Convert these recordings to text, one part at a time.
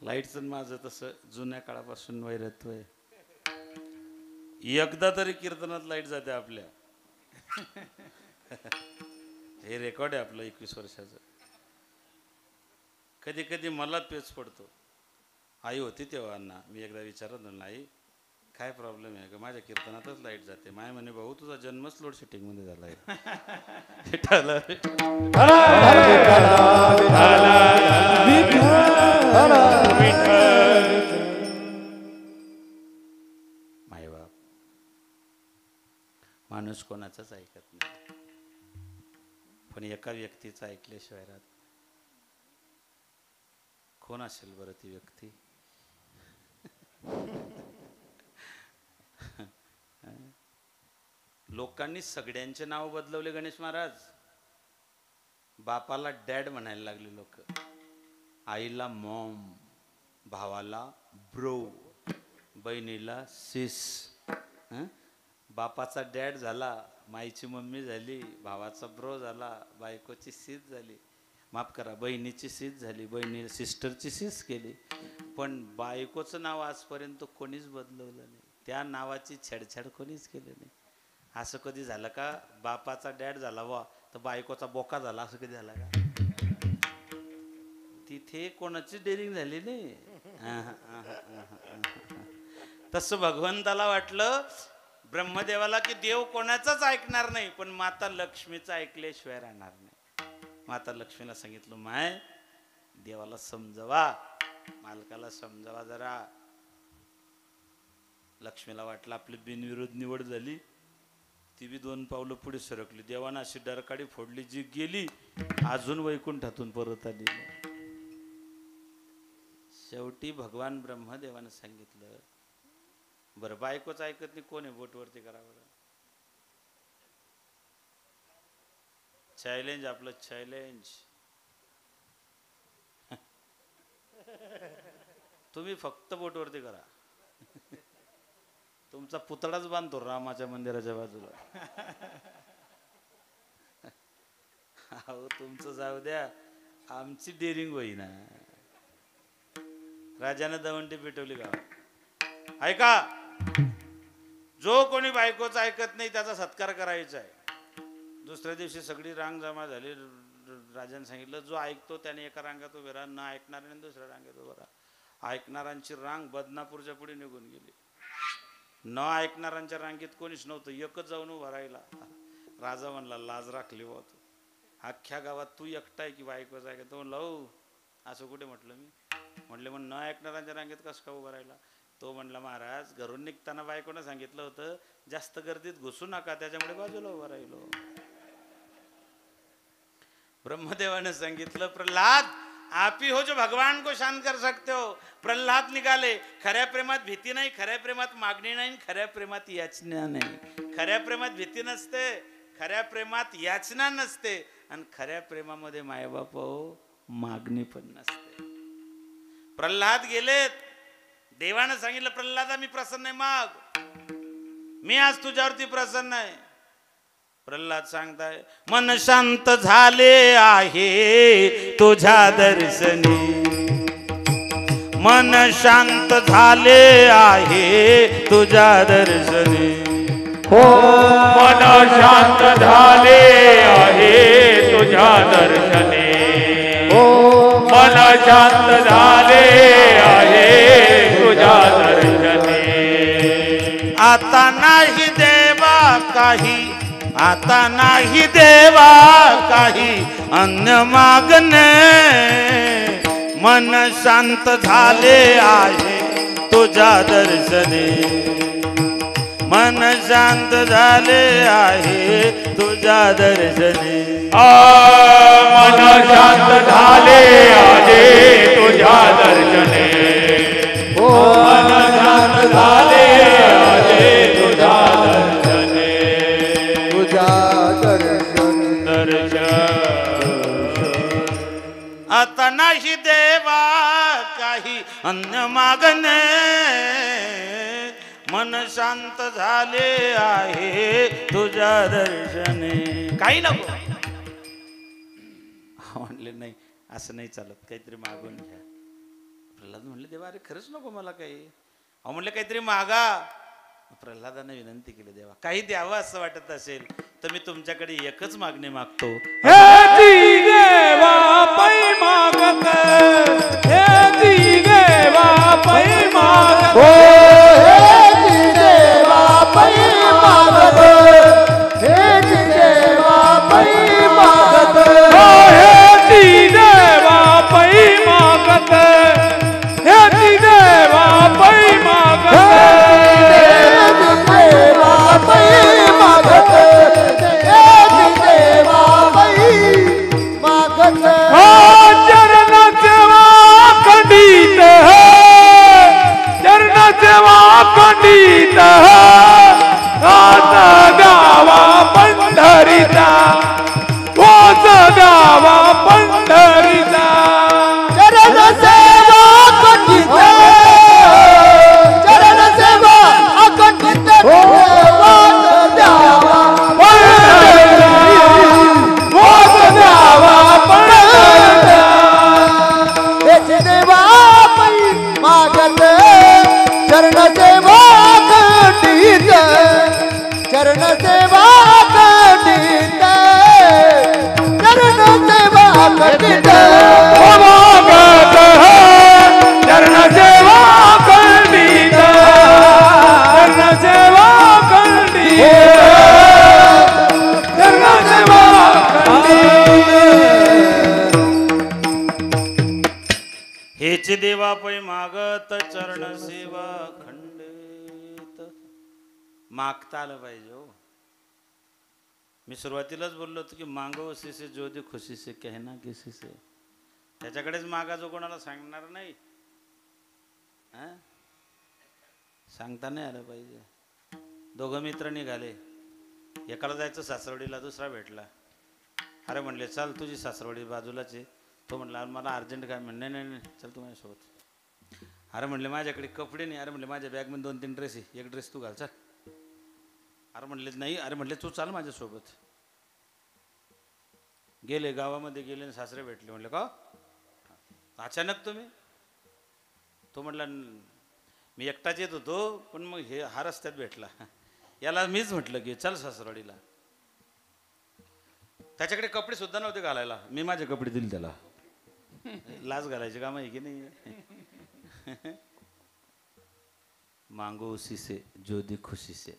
लाईटचं माझं तसं जुन्या काळापासून वैरत्व आहे. एकदा तरी कीर्तनात लाईट जाते आपल्या. हे रेकॉर्ड आहे आपलं 21 वर्षाचं. कधी कधी मला पेच पडतो. आई होती तेव्हा अण्णा, मी एकदा विचारत म्हणलं आई काय प्रॉब्लेम आहे का, माझ्या कीर्तनातच लाईट जाते. माय म्हणे भाऊ तुझा जन्मच लोड शेटिंग मध्ये झाला आहे. मायबाप माणूस कोणाचाच ऐकत नाही, पण एका व्यक्तीचं ऐकल्याशिवाय राहत. कोण असेल बरं ती व्यक्ती? लोकांनी सगळ्यांचे नाव बदलवले. गणेश महाराज बापाला डॅड म्हणायला लागले लोक, आईला मॉम, भावाला ब्रो, बहिणीला सिस. बापाचा डॅड झाला, माईची मम्मी झाली, भावाचा ब्रो झाला, बायकोची सीस झाली, माफ करा बहिणीची सीस झाली, बहिणी सिस्टरची सीस केली. पण बायकोचं नाव आजपर्यंत कोणीच बदलवलं नाही, त्या नावाची छेडछाड कोणीच केली नाही. असं कधी झालं का बापाचा डॅड झाला वा तर बायकोचा बोका झाला, असं कधी झालं का? तिथे कोणाची डेअरिंग झाली नाही. तसं भगवंताला वाटलं ब्रह्मदेवाला की देव कोणाचाच ऐकणार नाही, पण माता लक्ष्मीचं ऐकल्याशिवाय राहणार नाही. माता लक्ष्मीला सांगितलं माय देवाला समजवा, मालकाला समजावा जरा. लक्ष्मीला वाटलं आपली बिनविरोध निवड झाली, ती बी 2 पावलं पुढे सरकली. देवानं अशी डरकाडी फोडली, जी गेली अजून वैकुंठातून परत आली. शेवटी भगवान ब्रह्मदेवानं सांगितलं बरं बायकोच ऐकत नाही, कोण आहे बोटवरती करा बरं. चॅलेंज, आपलं चॅलेंज. तुम्ही फक्त बोटवरती करा. तुमचा पुतळाच बांधतो रामाच्या मंदिराच्या बाजूला. अहो तुमचं जाऊ द्या, आमची डेअरिंग होईना. राजाने दवंडी पेटवली का? ऐका, जो कोणी बायकोचं ऐकत नाही त्याचा सत्कार करायचा आहे. दुसऱ्या दिवशी सगळी रांग जमा झाली. राजाने सांगितलं जो ऐकतो त्याने एका रांगात उभे राहा, न ऐकणाऱ्याने दुसऱ्या रांगेत उभं राहा. ऐकणाऱ्यांची रांग बदनापूरच्या पुढे निघून गेली. न ऐकणाऱ्यांच्या रांगेत कोणीच नव्हतं, एकच जाऊन उभा राहिला. राजा म्हणला लाज राखली बा तू, अख्ख्या गावात तू एकटाय की बायकोच ऐकत? तो म्हणला हो. असं कुठे म्हटलं मी? म्हटले मग न ऐकणाऱ्यांच्या रांगेत कसं का उभा राहिला? तो म्हणला महाराज घरून निघताना बायकोनं सांगितलं होतं जास्त गर्दीत घुसू नका, त्याच्यामुळे बाजूला उभा राहिलो. ब्रह्मदेवाने सांगितलं प्रल्हाद आप ही हो जो भगवान को शांत कर सकते हो. प्रल्हाद निघाले. खऱ्या प्रेमात भीती नाही, खऱ्या प्रेमात मागणी नाही, खऱ्या प्रेमात याचना नाही. खऱ्या प्रेमात भीती नसते, खऱ्या प्रेमात याचना नसते, आणि खऱ्या प्रेमामध्ये मायबाप मागणी पण नसते. प्रल्हाद गेलेत. देवानं सांगितलं प्रल्हादा मी प्रसन्न आहे, माग, मी आज तुझ्यावरती प्रसन्न आहे. प्रल्हाद सांगताय मन शांत झाले आहे तुझ्या दर्शनी, मन शांत झाले आहे तुझ्या दर्शनी. हो मन शांत झाले आहे तुझ्या दर्शनी, हो मन शांत झाले आहे तुझ्या दर्शनी. आता नाही देवा काही, आता नाही देवा काही अन्य मागणे, मन शांत झाले आहे तुझ्या दर्शनी, मन शांत झाले आहे तुझ्या दर्शनी. मन शांत झाले आहे तुझ्या दर्शनी, हो मन शांत झाले आहे तुझ्या दर्शनी, तुझ्या दर्शन आता नाही देवा काही अन्य मागणे, मन शांत झाले आहे तुझ्या दर्शनी. काही नको म्हणले नाही असं नाही चालत, काहीतरी मागून घ्या. प्रल्हाद प्रल्हाद म्हणले देवा अरे खरंच नको मला काही. अहो म्हणले काहीतरी मागा. प्रल्हादाने विनंती केली देवा काही द्यावं असं वाटत असेल तर मी तुमच्याकडे एकच मागणी मागतो. हे देवा पै मागत हे देवा पै मागत हे देवा पै मागत हे देवा पै मागत हे देवा पै मागत हे देवा पै मागत पंडित गावा पंढरीचा वाज गावा पंढरीचा चरण सेवा अखंडित चरण सेवा अखंडित वाज द्यावा वाज द्यावा पंढरीचा हे देवा पै मागत चरण सेवा खंडित चरण सेवा खंडित चरण सेवा खंडित मागत चरण सेवा खंडित चरण सेवा खंडित चरण सेवा खंडित हेच देवा पै मागत चरण सेवा खंडित. मागता आलं पाहिजे हो. मी सुरुवातीलाच बोललो होतो की मांगो उसी से जो दे खुशी से कहना किसी से. त्याच्याकडेच मागा जो कोणाला सांगणार नाही सांगता नाही आलं पाहिजे. दोघं मित्र निघाले. एकाला जायचं सासरवडीला दुसरा भेटला. अरे म्हणले चल तुझी सासरवडी बाजूलाच आहे. तो म्हटला मला अर्जंट काय म्हणणे नाही नाही चल तू माझ्यासोबत. अरे म्हणले माझ्याकडे कपडे नाही. अरे म्हणले माझ्या बॅगमध्ये 2-3 ड्रेस आहे. एक ड्रेस तू घाल चल. अरे म्हणले नाही. अरे म्हणले तू चाल माझ्यासोबत. गेले गावामध्ये गेले सासरे भेटले. म्हणले का अचानक तुम्ही. तो म्हटला मी एकटाच येत होतो पण मग हा रस्त्यात भेटला. याला मीच म्हटलं की चल सासरवाडीला. त्याच्याकडे कपडे सुद्धा नव्हते घालायला. मी माझे कपडे दिले त्याला. लाज घालायचे काम आहे की नाही. मांगो उसी से जो दी खुशी से.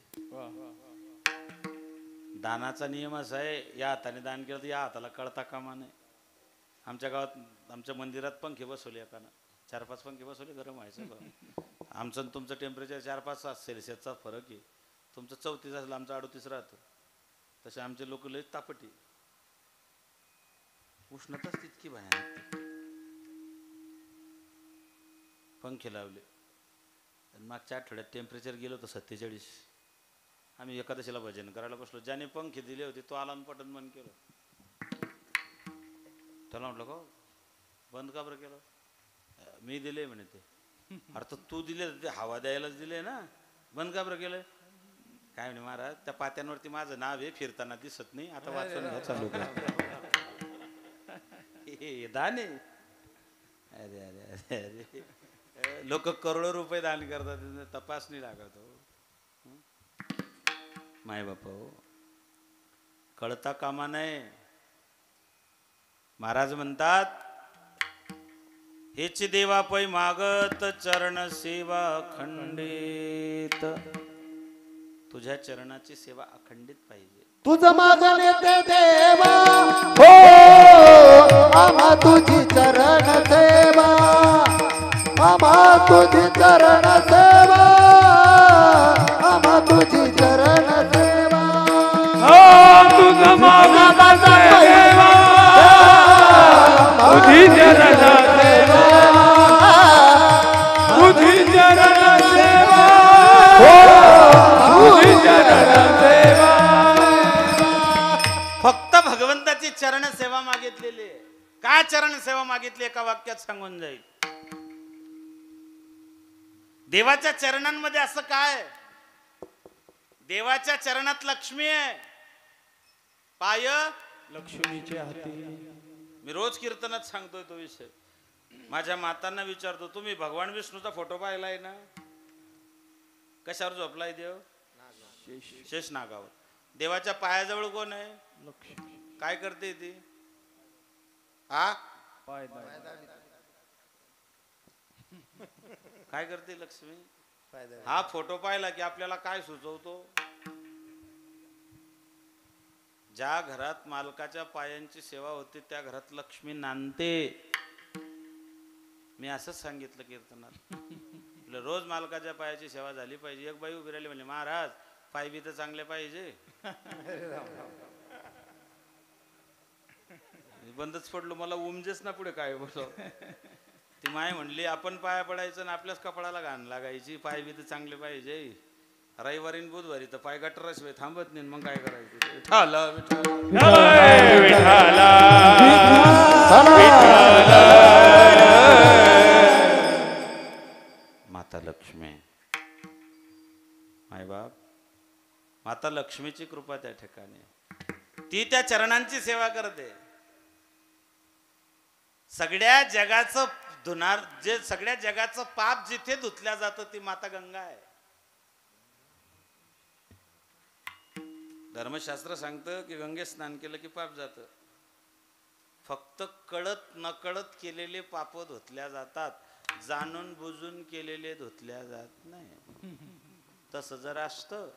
दानाचा नियम असा आहे या हाताने दान केलं तर या हाताला कळता कामा नये. आमच्या गावात आमच्या मंदिरात पंखे बसवले एकानं. 4-5 पंखे बसवले गरम व्हायचं. आमचं आणि तुमचं टेम्परेचर 4-5 सेल्सिअसचा फरक आहे. तुमचं 34 असलं आमचं 38 राहतं. तसे आमचे लोक लय तापटी. उष्णताच तितकी भयानक. पंखे लावले. मागच्या आठवड्यात टेम्परेचर गेलं होतं 47. आम्ही एकादशीला भजन करायला बसलो. ज्याने पंखे दिले होते तो आला पटन बंद केलं. त्याला म्हटलं का बंद का बरं केलं. मी दिले म्हणे ते. अरे तर तू दिले ते हवा द्यायलाच दिले ना बंद का बरं केलं. काय म्हणे महाराज त्या पात्यांवरती माझं नाव आहे फिरताना दिसत नाही. आता वाचून घ्या चालू दान आहे. अरे अरे अरे अरे लोक करोडो रुपये दान करतात तपासणी लागत हो. माय बाप हो कळता कामा नये. महाराज म्हणतात हेच देवा पै मागत चरण सेवा खंडित. तुझ्या चरणाची सेवा अखंडित पाहिजे. तुझं मागणे ते देवा हो आम्हा तुझी चरण सेवा आम्हा तुझी चरण सेवा आम्हा तुझी चरण सेवा. तुझं मागत देवा तुझी चरण सेवा तुझी चरण सेवा तुझी चरण सेवा. फक्त भगवंताची चरण सेवा मागितलेली आहे. काय चरण सेवा मागितली एका वाक्यात सांगून जाईल. देवाच्या चरणांमध्ये असं काय. देवाच्या चरणात लक्ष्मी आहे. पाय लक्ष्मीचे हाती. मी रोज कीर्तनात सांगतोय तो विषय. माझ्या मातांना विचारतो, तुम्ही भगवान विष्णूचा फोटो पाहिलाय ना? कशावर झोपलाय देव? शेष नागावर. देवाच्या पायाजवळ कोण आहे? काय करते ती? हा, काय करते लक्ष्मी? हा फोटो पाहिला की आपल्याला काय सुचवतो? ज्या घरात मालकाच्या पायांची सेवा होती त्या घरात लक्ष्मी नांदते. मी असंच सांगितलं कीर्तनात. रोज मालकाच्या पायाची सेवा झाली पाहिजे. एक बाई उभी राहिली म्हणजे, महाराज पाय बी तर चांगले पाहिजे. बंदच पडलो, मला उमजेच ना पुढे काय बोलतो. ती माय म्हणली, आपण पाया पडायचं ना आपल्याच कपडाला घाण लागायची. पाय बी तर चांगले पाहिजे. रविवारी आणि बुधवारी तर पाय गटराशिवाय थांबत नाही. मग काय करायचं? विठाला विठाला माता लक्ष्मी, मायबाप, माता लक्ष्मीची कृपा त्या ठिकाणी. ती त्या चरणांची सेवा करते. सगळ्या जगाचं धुणार, जे सगळ्या जगाचं पाप जिथे धुतल्या जातं ती माता गंगा आहे. धर्मशास्त्र सांगतं की गंगेत स्नान केलं की पाप जातं. फक्त कळत नकळत केलेले पाप धुतल्या जातात, जाणून बुजून केलेले धुतल्या जात नाही. तसं जर असतं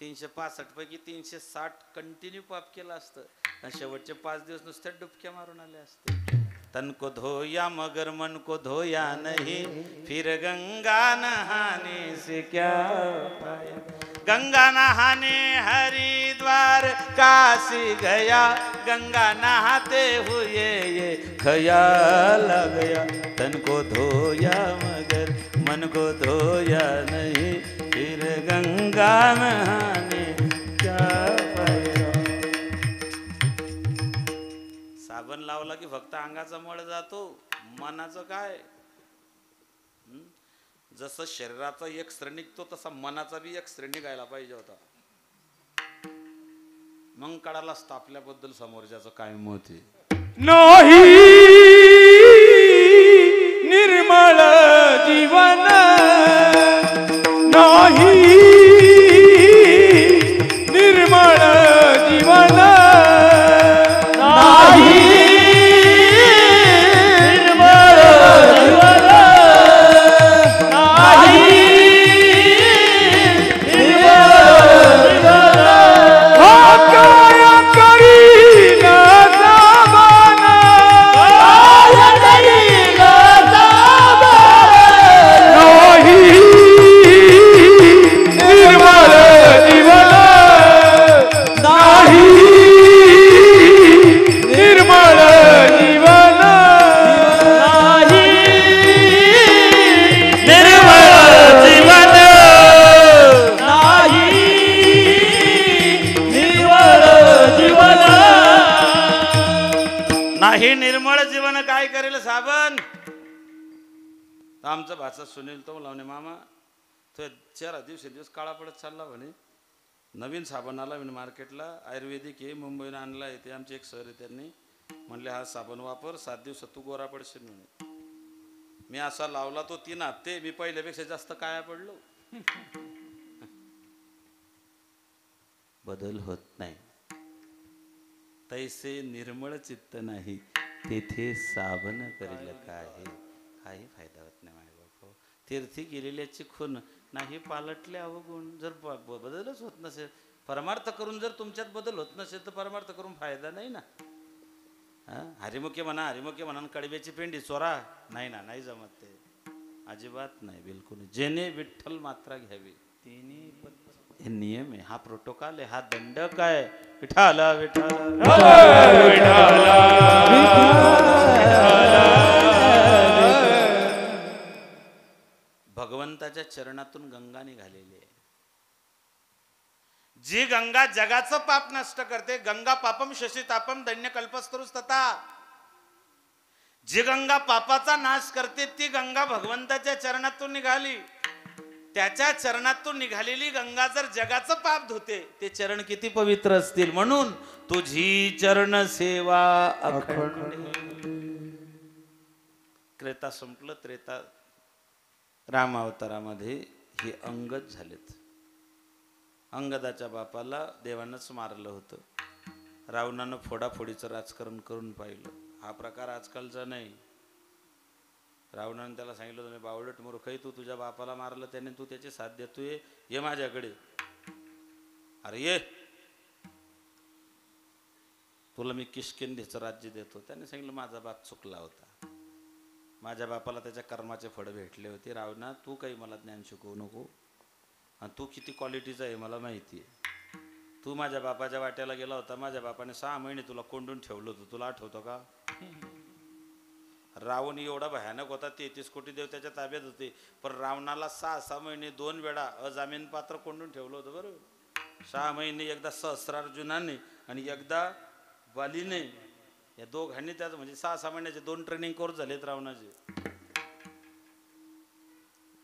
365 पैकी 360 कंटिन्यू पाप केलं असतं, शेवटचे 5 दिवस नुसत्या डुबक्या मारून आले असते. तन को धोया मगर मन को धोया नहीं, फिर गंगा नहाने से क्या पाया. गंगा नहाने हरिद्वार काशी गया, गंगा नहाते हुए ये ख्याल आ गया. तन को धोया मगर मन को धोया नहीं, फिर गंगा नहाने क्या पाया. साबण लावला की फक्त अंगाचा मळ जातो, मनाचं काय? जसं शरीराचा एक स्त्री निघतो तसा मनाचा बी एक स्त्री निघायला पाहिजे होता. मग कळाला असतं आपल्याबद्दल समोरच्याचं काय मत आहे. नाही निर्मळ जीवन, नाही निर्मळ जीवन, नाही निर्मळ जीवन, नाही निर्मळ जीवन. हा काय करीन साबण, काय करीन साबण, नाही निर्मळ जीवन, नाही निर्मळ जीवन, नाही निर्मळ जीवन, नाही निर्मळ जीवन. नाही निर्मळ जीवन काय करेल साबण. आमचा भाचा सुनील तो लावणे, मामा तो चेहरा दिवसेंदिवस काळा पडत चालला म्हणे. नवीन साबण आला म्हणे मार्केटला, आयुर्वेदिक आहे, मुंबईनं आणला आहे. ते आमचे एक सर आहे, त्यांनी म्हणले हा साबण वापर, 7 दिवसात तू गोरा पडशील म्हणे. मी असा लावला तो 3 हप्ते, मी पहिल्यापेक्षा जास्त काळा पडलो. बदल होत नाही. तैसे निर्मळ चित्त नाही, तेथे साबण करेल काही काही फायदा होत नाही. माझ्या बाप, तीर्थी गेलेल्याची खून नाही पालटले अवगुण. जर बदलच होत नसेल, परमार्थ करून जर तुमच्यात बदल होत नसेल तर परमार्थ करून फायदा नाही ना. हरिमुखे म्हणा, हरिमुखे म्हणा, कडब्याची पेंडी चोरा नाही ना, नाही जमत ते, अजिबात नाही, बिलकुल. जेने विठ्ठल मात्रा घ्यावी हे नियम आहे, हा प्रोटोकॉल आहे, हा दंडक आहे. विठाला विठाला भगवंताच्या चरणातून गंगा निघालेली आहे. जी गंगा जगाचं पाप नष्ट करते. गंगा पापम शशी तापम दन्य कल्पस्तरुस्तता. जी गंगा पापाचा नाश करते ती गंगा भगवंताच्या चरणातून निघाली. त्याच्या चरणातून निघालेली गंगा जर जगाचं पाप धुते, ते चरण किती पवित्र असतील. म्हणून तुझी चरण सेवा अखंड. त्रेता संपलं, त्रेता राम अवतारामध्ये हे अंगद झालेत. अंगदाच्या बापाला देवानंच मारलं होतं. रावणानं फोडाफोडीचं राजकारण करून पाहिलं. हा प्रकार आजकालचा नाही. रावणानं त्याला सांगितलं, तुम्ही बावळट मूर्ख आहे, तू तुझ्या बापाला मारलं, त्याने तू त्याची साथ देतोय, ये माझ्याकडे. अरे ये, तुला मी किष्किंधेचं राज्य देतो. त्याने सांगितलं, माझा बाप चुकला होता, माझ्या बापाला त्याच्या कर्माचे फळ भेटले होते. रावणा, तू काही मला ज्ञान शिकवू नको, आणि तू किती क्वालिटीचा आहे मला माहिती आहे. तू माझ्या बापाच्या वाट्याला गेला होता, माझ्या बापाने 6 महिने तुला कोंडून ठेवलं होतं, तुला आठवतं का? रावण एवढा भयानक होता, 33 कोटी देव त्याच्या ताब्यात होते, पण रावणाला 6 महिने 2 वेळा अजामीन पात्र कोंडून ठेवलं होतं. बरोबर, 6 महिने एकदा सहस्रार्जुनाने आणि एकदा बालीने, या दोघांनी त्यात म्हणजे 6 महिन्याचे 2 ट्रेनिंग कोर्स झालेत रावणाचे.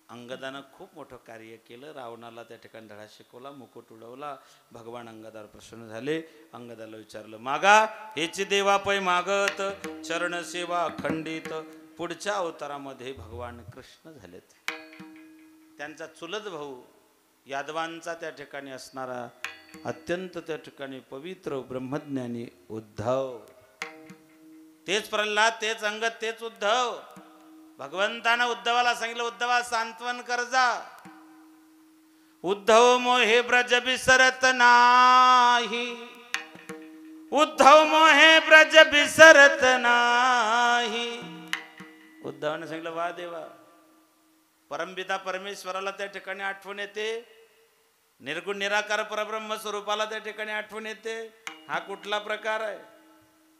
अंगदानं खूप मोठं कार्य केलं. रावणाला त्या ठिकाणी धडा शिकवला, मुकुट उडवला. भगवान अंगदावर प्रसन्न झाले. अंगदाला विचारलं, मागा हेची देवा पै मागत, चरण सेवा खंडित. पुढच्या अवतारामध्ये भगवान कृष्ण झालेत. त्यांचा चुलत भाऊ यादवांचा त्या ठिकाणी असणारा अत्यंत त्या ठिकाणी पवित्र ब्रह्मज्ञानी उद्धव, तेच प्रल्हाद, तेच अंगद, तेच उद्धव. भगवंतानं उद्धवाला सांगितलं, उद्धवा सांत्वन कर जा. उद्धव मोहे ब्रज विसरत नाही, उद्धव मोहे ब्रज विसरत नाही. उद्धवाने सांगितलं, वा देवा, परमपिता परमेश्वराला त्या ठिकाणी आठवण येते, निर्गुण निराकार परब्रह्म स्वरूपाला त्या ठिकाणी आठवण येते. हा कुठला प्रकार आहे?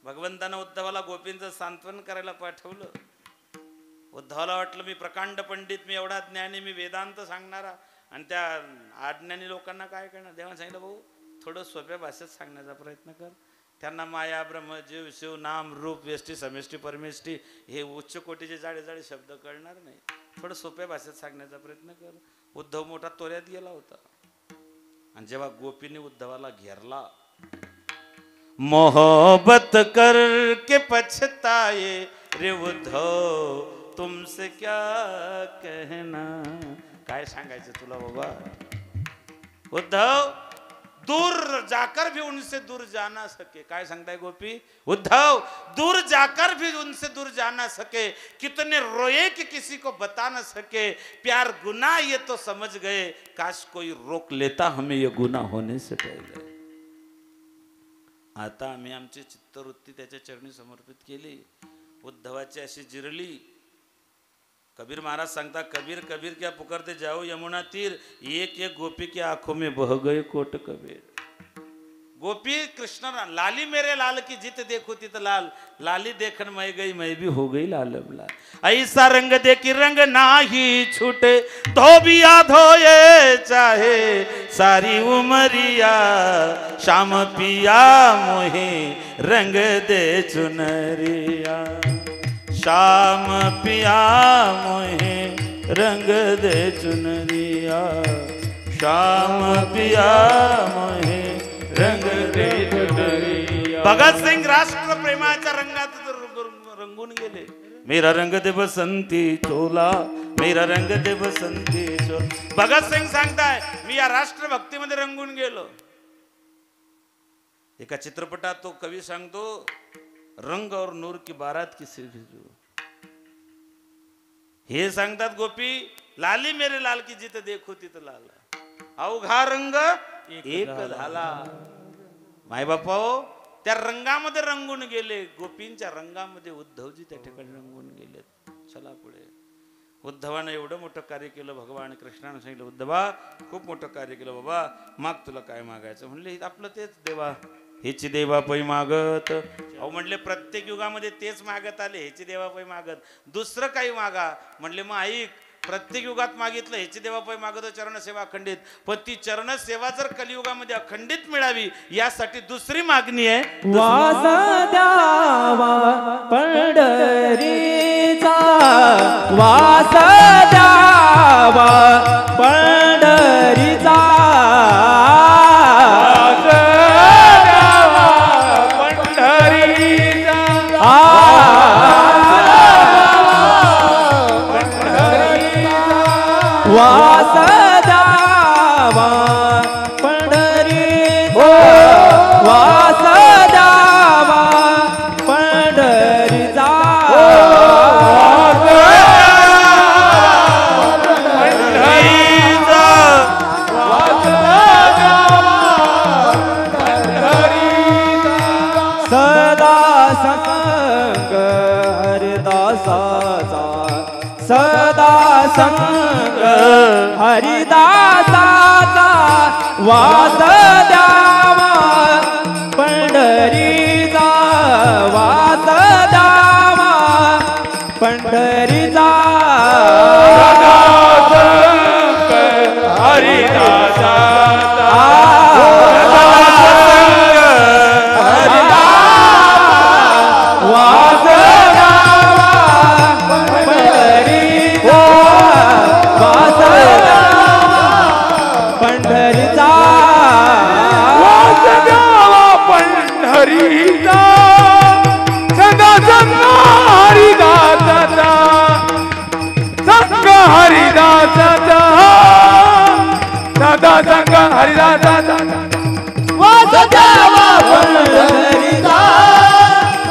भगवंतानं उद्धवाला गोपींचं सांत्वन करायला पाठवलं. उद्धवाला वाटलं, मी प्रकांड पंडित, मी एवढा ज्ञानी, मी वेदांत सांगणारा, आणि त्या अज्ञानी लोकांना काय करणार? देवाने सांगितलं, भाऊ थोडं सोप्या भाषेत सांगण्याचा प्रयत्न कर. त्यांना माया, ब्रह्म, जीव, शिव, नाम, रूप, व्यष्टी, समेष्टी, परमेष्टी हे उच्च कोटीचे जाडे जाडे शब्द कळणार नाही. थोडं सोप्या भाषेत सांगण्याचा प्रयत्न कर. उद्धव मोठा तोऱ्यात गेला होता. आणि जेव्हा गोपीने उद्धवाला घेरला, मोहब्बत करके पछताए रे उद्धव, तुमसे क्या कहना. काय सांगायचं तुला बाबा? उद्धव, दूर जाकर भी उनसे दूर जाना सके. काय सांगताय गोपी? उद्धव, दूर जाकर भी उनसे दूर जाना सके, कितने रोए कि किसी को बता न सके. प्यार गुनाह ये तो समझ गए, काश कोई रोक लेता हमें ये गुनाह होने से पहले. आता आम्ही आमची चित्तवृत्ती त्याच्या चरणी समर्पित केली. उद्धवाची अशी जिरली. कबीर महाराज सांगता, कबीर कबीर क्या पुकारते जाओ यमुना तीर, एक एक गोपी की आंखों में बह गए कोट कबीर. गोपी कृष्ण, लाली मेरे लाल की जित देखो तित लाल, लाली देखन मैं गई मैं भी हो गई लालम लाल. ऐसा रंग दे कि रंग नाही छूटे, धोबिया धोए चाहे सारी उमरिया. श्याम पिया मोहे रंग दे चुनरिया, श्याम पिया मोहे रंग दे चुनरिया, श्याम पिया मोहे रंग दे चुनरिया. भगतसिंग राष्ट्र प्रेमाच्या रंगात रंगून गेले. मेरा रंग दे बसंती चोला, मेरा रंग दे बसंती चोला. भगतसिंग सांगताय, मी या राष्ट्रभक्तीमध्ये रंगून गेलो. एका चित्रपटात तो कवी सांगतो, रंग और नूर की बारात किसी भिजू. हे सांगतात गोपी, लाली मेरे लाल की जित देखो तित लाल, अवघा रंग एक झाला. माय बापा, त्या रंगामध्ये रंगून गेले. गोपींच्या रंगामध्ये उद्धवजी त्या ठिकाणी रंगून गेले. चला पुढे. उद्धवानं एवढं मोठं कार्य केलं. भगवान कृष्णानं सांगितलं, उद्धवा खूप मोठं कार्य केलं बाबा, माग तुला काय मागायचं. म्हणले आपलं तेच देवा, हेची देवा पै मागत. अहो म्हणले प्रत्येक युगामध्ये तेच मागत आले, हेची देवा पै मागत. दुसरं काही मागा. म्हणले मग ऐक, प्रत्येक युगात मागितलं हेची देवा पै मागत चरण सेवा अखंडित, पण ती चरण सेवा जर कलियुगामध्ये अखंडित मिळावी यासाठी दुसरी मागणी आहे. वास द्यावा पंढरीचा, वास द्यावा पंढरीचा, पंढरीचा. वास द्यावा पंढरीचा वास द्यावा पंढरीचा सदा संग हरिदासाचा सदा संग हरिदासाचा वास द्यावा पंढरीचा वास द्यावा पंढरीचा वास द्यावा पंढरीचा वास द्यावा पंढरीचा वास द्यावा पंढरीचा सदा संग हरिदासाचा संग हरिदासाचा सदा संग हरिदासाचा वास द्यावा पंढरीचा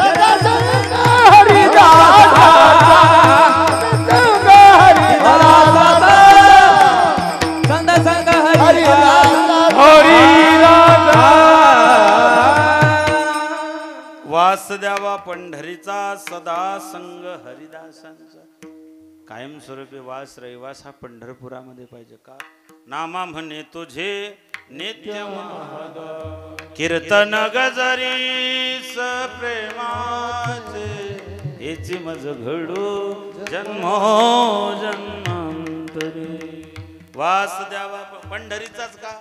सदा संग हरिदासाचा संग हरिदासाचा संग संग हरिदासाचा हरिदासा वास द्यावा पंढरीचा सदा संग हरिदासांचा कायमस्वरूपी वास रहिवास हा पंढरपुरामध्ये पाहिजे का नामा म्हणे तुझे नित्य कीर्तन गजरीस प्रेमाचे याची मज घडू जन्मो जन्मांतरी वास द्यावा पंढरीचाच का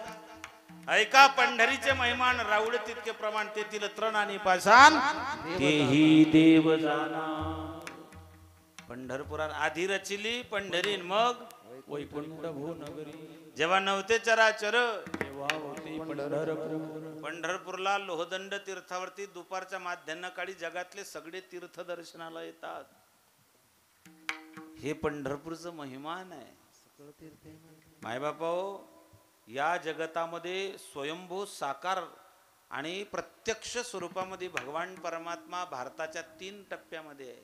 ऐका पंढरीचे महिमान राऊळ तितके प्रमाण तेथील तृण आणि पाषाण तेही देव जाना पंढरपुरात आधी रचिली पंढरी मग वैकुंठ भूनगरी जेव्हा नव्हते चराचर तेव्हा होती पंढरपूरला लोहदंड तीर्थावरती दुपारच्या माध्यान्हकाळी जगातले सगळे तीर्थ दर्शनाला येतात हे पंढरपूरचं महिमान आहे मायबापा या जगतामध्ये स्वयंभू साकार आणि प्रत्यक्ष स्वरूपामध्ये भगवान परमात्मा भारताच्या 3 टप्प्यामध्ये आहे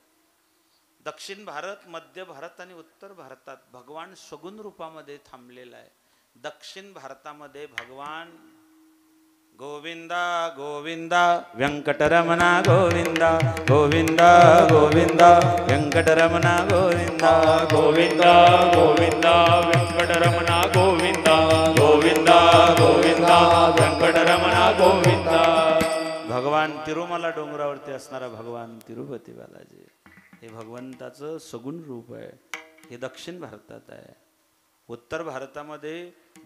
दक्षिण भारत मध्य भारत आणि उत्तर भारतात भगवान सगुण रूपामध्ये थांबलेला आहे दक्षिण भारतामध्ये भगवान गोविंदा गोविंदा व्यंकटरमणा गोविंदा गोविंदा गोविंदा व्यंकटरमणा गोविंदा गोविंदा गोविंदा व्यंकटरमणा गोविंदा गोविंदा गोविंदा व्यंकटरमणा गोविंदा भगवान तिरुमला डोंगरावरती असणारा भगवान तिरुपती बालाजी हे भगवंताचं सगुण रूप आहे हे दक्षिण भारतात आहे उत्तर भारतामध्ये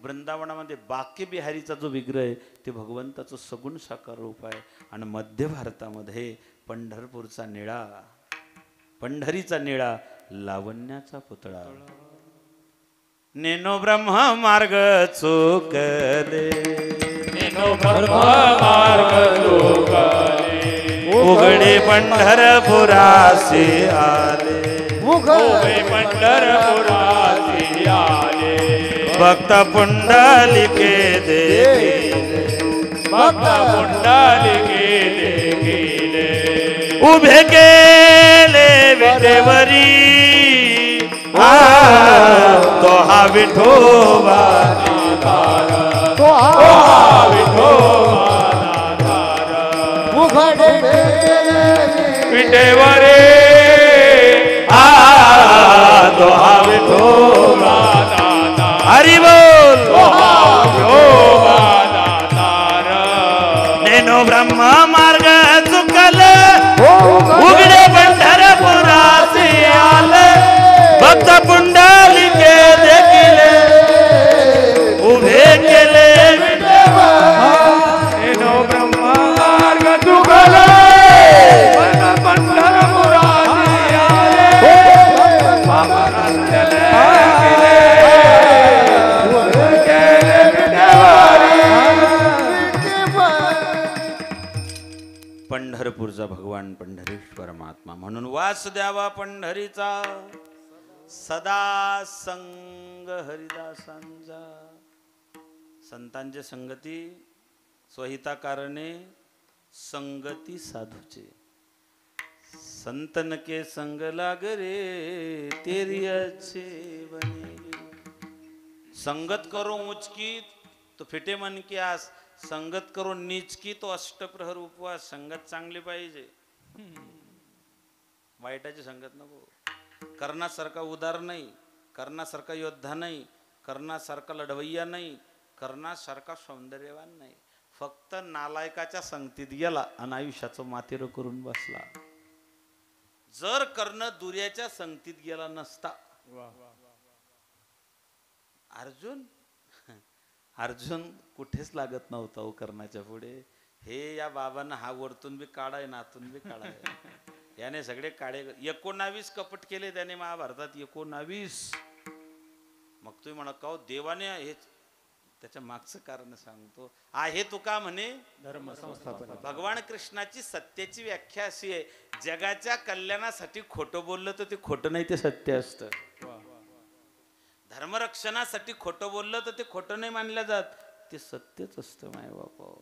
वृंदावनामध्ये बाके बिहारीचा जो विग्रह आहे ते भगवंताचं सगुण साकार रूप आहे आणि मध्य भारतामध्ये पंढरपूरचा निळा पंढरीचा निळा लावण्याचा पुतळा नेनो ब्रह्म मार्ग चोकले नेनो ब्रह्म मार्ग चोकले उघडे पंढरपुरासे आले उघडे पंढरपुरासी आले भक्त पुंडलिके देखिले भक्त पुंडलिके देखिले उभे केले विटेवरी तो हा विठोबा तो उघडे विटेवरे तो हा विठोबा हरी बोल नेनो ब्रह्म मार्ग चुकल उघडे पंढरपुरासी आले भक्त पुंडलिके देखिले उभे केले नेनो ब्रह्म मार्ग चुकल पंढरपुरासी आले पंढरपूरचा भगवान पंढरीश्वर महात्मा म्हणून वास द्यावा पंढरीचा सदा संग हरिदासांचा. संतांचे संगती स्वहिताकारणे संगती साधूचे. संतन के संग लाग रे तेरी अच्छे बनेगे. संगत करो ऊंच की तो फिटे मन की आस, संगत करो नीच की तो अष्टप्रहर उपवास. संगत चांगली पाहिजे, वाईटाची संगत नको. कर्णासारखा उदार नाही, कर्णासारखा योद्धा नाही, कर्णासारखा लढवय्या नाही, कर्णासारखा सौंदर्यवान नाही. फक्त नालायकाच्या संगतीत गेला आणि आयुष्याचं मातेर करून बसला. जर कर्ण दुर्याच्या संगतीत गेला नसता, अर्जुन कुठेच लागत नव्हता हो कर्णाच्या पुढे. हे या बाबांना हा वरतून बी काढाय नातून बी काढाय. याने सगळे काळे 19 कपट केले त्याने महाभारतात. 19. मग तुम्ही म्हणा का देवाने हे, त्याच्या मागचं कारण सांगतो. आहे तुका म्हणे धर्म संस्थापन. भगवान कृष्णाची सत्याची व्याख्या अशी आहे, जगाच्या कल्याणासाठी खोटं बोललं तर ते खोटं नाही, ते सत्य असतं. धर्मरक्षणासाठी खोटं बोललं तर ते खोटं नाही मानलं जात, ते सत्यच असतं माय बापा.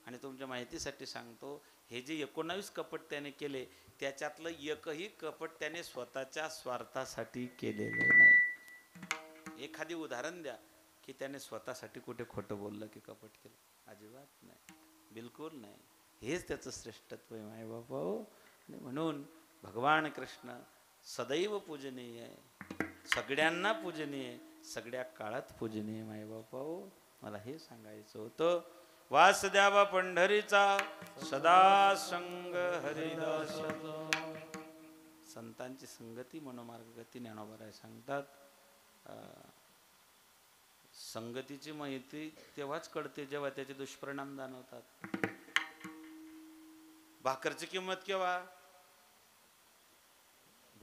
आणि तुमच्या माहितीसाठी सांगतो, हे जे 19 कपट त्याने केले त्याच्यातलं एकही कपट त्याने स्वतःच्या स्वार्थासाठी केलेलं नाही. एखादी उदाहरण द्या की त्याने स्वतःसाठी कुठे खोटं बोललं की कपट केलं? अजिबात नाही, बिलकुल नाही. हेच त्याचं श्रेष्ठत्व आहे माय बापा. आणि म्हणून भगवान कृष्ण सदैव पूजनीय आहे, सगळ्यांना पूजनीय, सगळ्या काळात पूजनीय माय बापा. मला हे सांगायचं होतं. वासुदेवा पंढरीचा सदा संग हरिदास. संतांची संगती मनोमार्गगती ज्ञानोबा सांगतात. संगतीची माहिती तेव्हाच कळते जेव्हा त्याचे दुष्परिणाम जाणवतात. भाकरची किंमत केव्हा?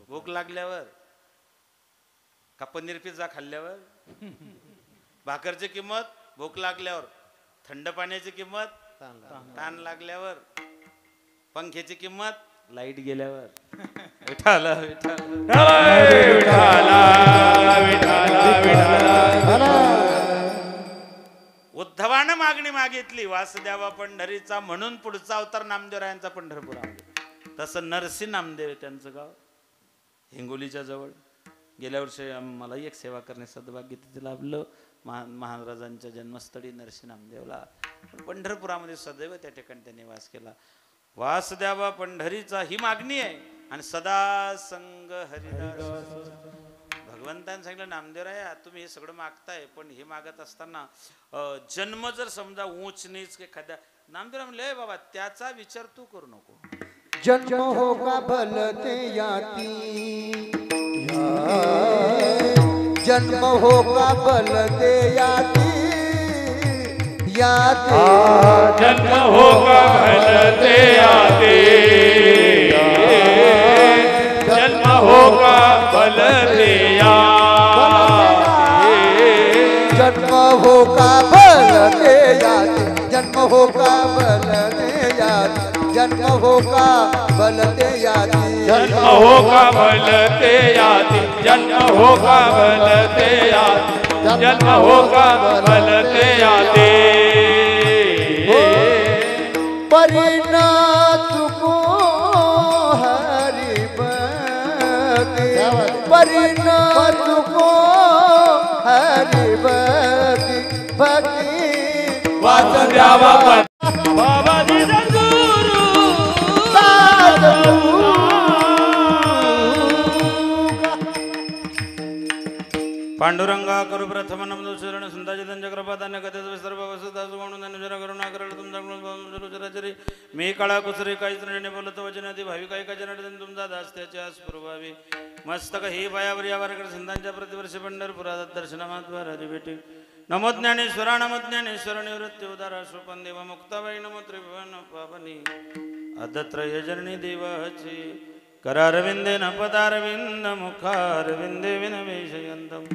भूक लागल्यावर का पनीर पिझ्झा खाल्ल्यावर? भाकरची किंमत भूक लागल्यावर, थंड पाण्याची किंमत ताण लागल्यावर, पंख्याची किंमत लाईट गेल्यावर. विठाल उद्धवानं मागणी मागितली वासुदेवा पंढरीचा, म्हणून पुढचा अवतार नामदेवरायांचा पंढरपुरामध्ये. तसं नरसी नामदेव त्यांचं गाव हिंगोलीच्या जवळ. गेल्या वर्षी मला एक सेवा करण्याचं सद्भाग्य तिथे लाभलं. महाराजांच्या जन्मस्थळी नरसी नामदेवला. पंढरपुरामध्ये सदैव त्या ठिकाणी त्यांनी वास केला. वासुदेवा पंढरीचा ही मागणी आहे. आणि सदा संग हरिदास. भगवंताने सांगितलं नामदेवराया तुम्ही हे सगळं मागताय, पण हे मागत असताना जन्म जर समजा ऊंच नीच एखाद्या, नामदेवराय म्हणले बाबा त्याचा विचार तू करू नको. जन्म होगा भलते याती, जन्म होगा भलते याती, याती जन्म होगा भलते याते, जन्म होगा भलते याते, जन्म होगा भलते याती, जन्म होगा भलते याती, जन्म होगा भलते याती, जन्म होगा भलते याते, जन्म होगा भलते याते, जन्म होगा भलते याते. परिणत को हरि भक्ति, परिणत को हरि भक्ति, भक्ति वासुदेवा बाबा गुरु पांडुरंगा करू प्रथम नमो शरण संताजी त्यांच्या कृपादान्य कथेच विस्तार वसुदा सुगुण अनुजरा करुणा करल तुमच्या मी काळा कुसरी काही श्रेणी बोलत वचनाती भावी काही का जनार्दन तुमचा दास त्याच्या स्फुरवावी. मस्तक ही पायावर यावर संतांच्या प्रतिवर्षी पंढरपुरात दर्शनामात्वर भेटी. नमो ज्ञानेश्वरा नमो ज्ञानेश्वर निवृत्ती उदारा श्रुपन देव मुक्ताबाई नमो त्रिभुवन पावनी अदत्रय जननी देवाची करारविंदेन पदारविंद मुखारविंदे विनवेशयन्तम्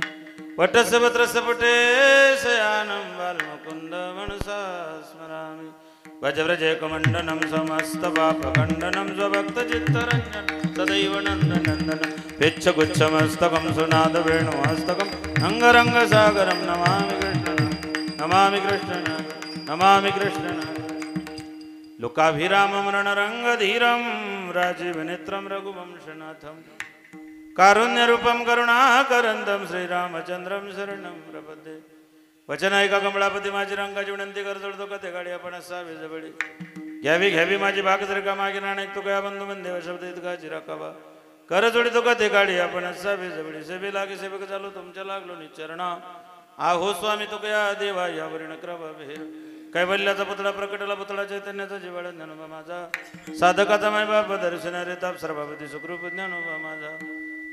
वटसपत्रसपटे शयानं बालमुकुन्द मनसा स्मरामि. भजव्रजेकमण्डनं समस्तपापखण्डनं स्वभक्तचित्तरञ्जनं सदैव नन्दनन्दन पिच्छगुच्छमस्तकं सुनाद वेणुमस्तकं अङ्गरङ्गसागरं नमामि कृष्णं नमामि कृष्णं लोकाभिरामं रणरङ्गधीरं राजीवनेत्रं रघुवंशनाथं कारुण्यरूपं करुणाकरन्दं श्रीरामचंद्रं शरणं प्रपद्ये वचन ऐका कमळापती माझी रंगाची विनंती करतो कथे गाडी आपण असावी जबडी घ्यावी माझी भाग जर का मागे नाणक तो काय बंधू बंदेव शब्द इतका चिराकावा कर जोडी तो कथे गाडी आपण असावी जबडी सेवे लागे सेवक चालू तुमच्या लागलो निचरणा आहो स्वामी तो कया देवा यावरीण कृपा भेर कैवल्याचा पुतळा प्रकटला पुतळा चैतन्याचा जिवाळ ज्ञानोबा माझा साधकाचा माय बाप दर्शन रे ताप सर्वापती सुखरूप ज्ञानोबा माझा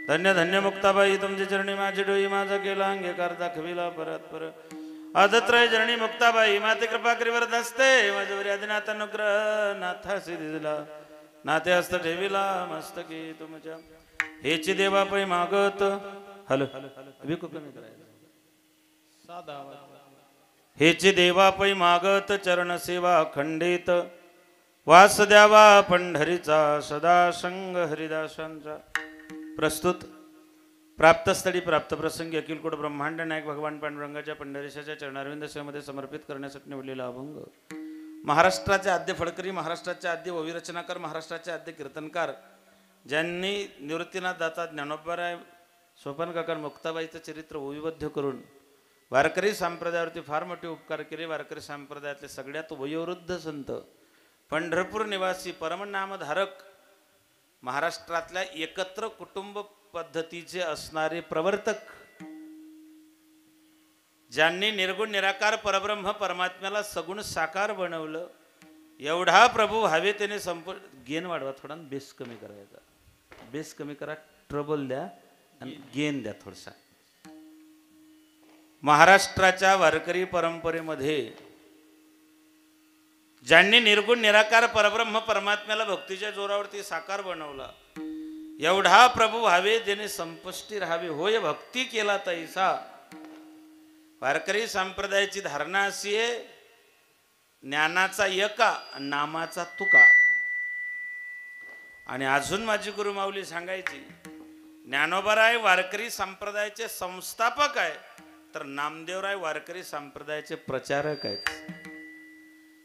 धन्य धन्य मुक्ताबाई तुमची चरणी माझी डोई माझा केला अंगीकार दाखविला परत पर आदत्रय चरणी मुक्ताबाई माते कृपा करीवर दसते माझ्यावरी आदिनाथ अनुग्रह नाथासी दिला नाते हस्त ठेविला मस्तकी तुमच्या हेची देवा पै मागत हॅलो अभिको कमी करायचं साधा हेची देवा पै मागत चरण सेवा खंडित वास द्यावा पंढरीचा सदा संग हरिदासांचा प्रस्तुत प्राप्तस्थळी प्राप्त प्रसंगी अखिलकोट ब्रह्मांड नायक भगवान पांडुरंगाच्या पंढरीशाच्या चरणारविंद सेवेमध्ये समर्पित करण्यासाठी निवडलेला अभंग महाराष्ट्राचे आद्य फडकरी महाराष्ट्राचे आद्य ओविरचनाकार महाराष्ट्राचे आद्य कीर्तनकार ज्यांनी निवृत्तीनाथ दाता ज्ञानोबाराय सोपान काका मुक्ताबाईचं चरित्र ओविबद्ध करून वारकरी संप्रदायावरती फार मोठे उपकार केले. वारकरी संप्रदायातले सगळ्यात वयोवृद्ध संत पंढरपूर निवासी परमनामधारक महाराष्ट्रातल्या एकत्र कुटुंब पद्धतीचे असणारे प्रवर्तक ज्यांनी निर्गुण निराकार परब्रह्म परमात्म्याला सगुण साकार बनवलं. एवढा प्रभू हवे त्याने गेन वाढवा थोडा बेस कमी करायचा. बेस कमी करा ट्रबल द्या आणि गेन द्या थोडसा. महाराष्ट्राच्या वारकरी परंपरेमध्ये ज्यांनी निर्गुण निराकार परब्रह्म परमात्म्याला भक्तीच्या जोरावरती साकार बनवला. एवढा प्रभू व्हावे ज्याने संपुष्टी राहावे होय भक्ती केला तैसा. वारकरी संप्रदायाची धारणा अशी आहे ज्ञानाचा एका नामाचा तुका. आणि अजून माझी गुरुमाऊली सांगायची ज्ञानोबाराय वारकरी संप्रदायाचे संस्थापक आहे तर नामदेवराय वारकरी संप्रदायाचे प्रचारक आहेत.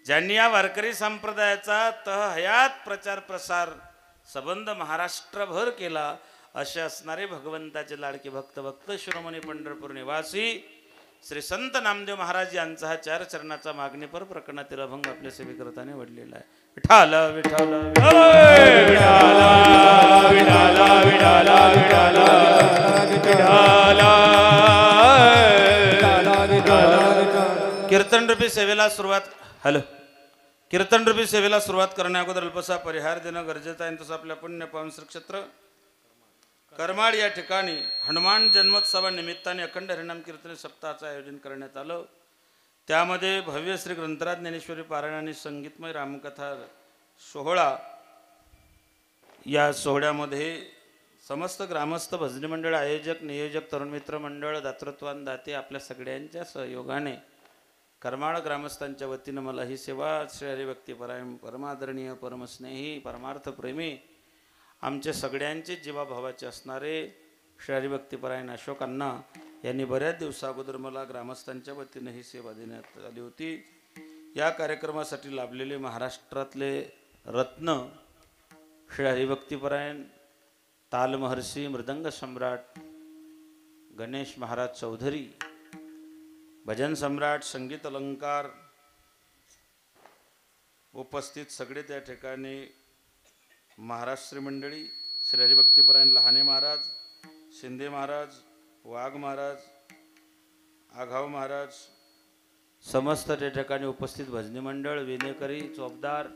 ज्यांनी या वारकरी संप्रदायाचा तहयात प्रचार प्रसार संबंध महाराष्ट्रभर केला असे असणारे भगवंताचे लाडके भक्त शिरोमणी पंढरपूर निवासी श्री संत नामदेव महाराज यांचा हा 4 चरणाचा मागणीपर प्रकरणातील अभंग आपल्या सेवेकरताने वडलेला आहे. विठाल विठाल कीर्तन रूपी सेवेला सुरुवात कीर्तन रूपी सेवेला सुरुवात करण्या अगोदर अल्पसा परिहार देणं गरजेचं आहे. तसं आपल्या पुण्य पावन श्रीक्षेत्र करमाड या ठिकाणी हनुमान जन्मोत्सवानिमित्ताने अखंड हरिनाम कीर्तन सप्ताहाचं आयोजन करण्यात आलं. त्यामध्ये भव्य श्री ग्रंथराज ज्ञानेश्वरी पारायण आणि संगीतमय रामकथा सोहळा. या सोहळ्यामध्ये समस्त ग्रामस्थ भजनी मंडळ आयोजक नियोजक तरुण मित्र मंडळ दातृत्वान दाते आपल्या सगळ्यांच्या सहयोगाने करमाड ग्रामस्थांच्या वतीनं मला ही सेवा श्री हरिभक्तीपरायण परमादरणीय परमस्नेही परमार्थप्रेमी आमचे सगळ्यांचे जीवाभावाचे असणारे श्री हरिभक्तीपरायण अशोक अण्णा यांनी बऱ्याच दिवसाअगोदर मला ग्रामस्थांच्या वतीनं ही सेवा देण्यात आली होती. या कार्यक्रमासाठी लाभलेले महाराष्ट्रातले रत्न श्री हरिभक्तीपरायण ताल महर्षी मृदंग सम्राट गणेश महाराज चौधरी, भजन सम्राट संगीत अलंकार उपस्थित सगळे त्या ठिकाणी महाराष्ट्र मंडळी श्री हरिभक्तीपरायण लहाने महाराज, शिंदे महाराज, वाघ महाराज, आघाव महाराज समस्त त्या ठिकाणी उपस्थित भजनी मंडळ विनेकरी चौकदार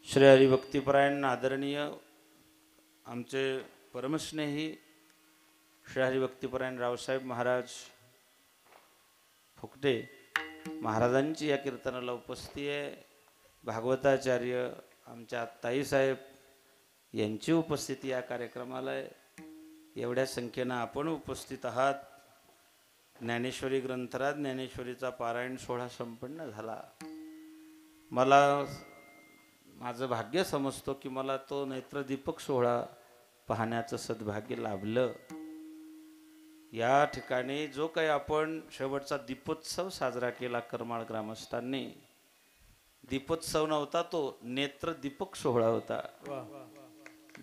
श्री हरिभक्तीपरायण आदरणीय आमचे परमस्नेही श्री हरिभक्तीपरायण रावसाहेब महाराज फुकटे महाराजांची या कीर्तनाला उपस्थिती आहे. भागवताचार्य आमच्या ताईसाहेब यांची उपस्थिती या कार्यक्रमाला आहे. एवढ्या संख्येनं आपण उपस्थित आहात. ज्ञानेश्वरी ग्रंथराज ज्ञानेश्वरीचा पारायण सोहळा संपन्न झाला. मला माझं भाग्य समजतो की मला तो नेत्रदीपक सोहळा पाहण्याचं सद्भाग्य लाभलं. या ठिकाणी जो काही आपण शेवटचा दीपोत्सव साजरा केला करमाळ ग्रामस्थांनी, दीपोत्सव नव्हता, तो नेत्रदीपक सोहळा होता.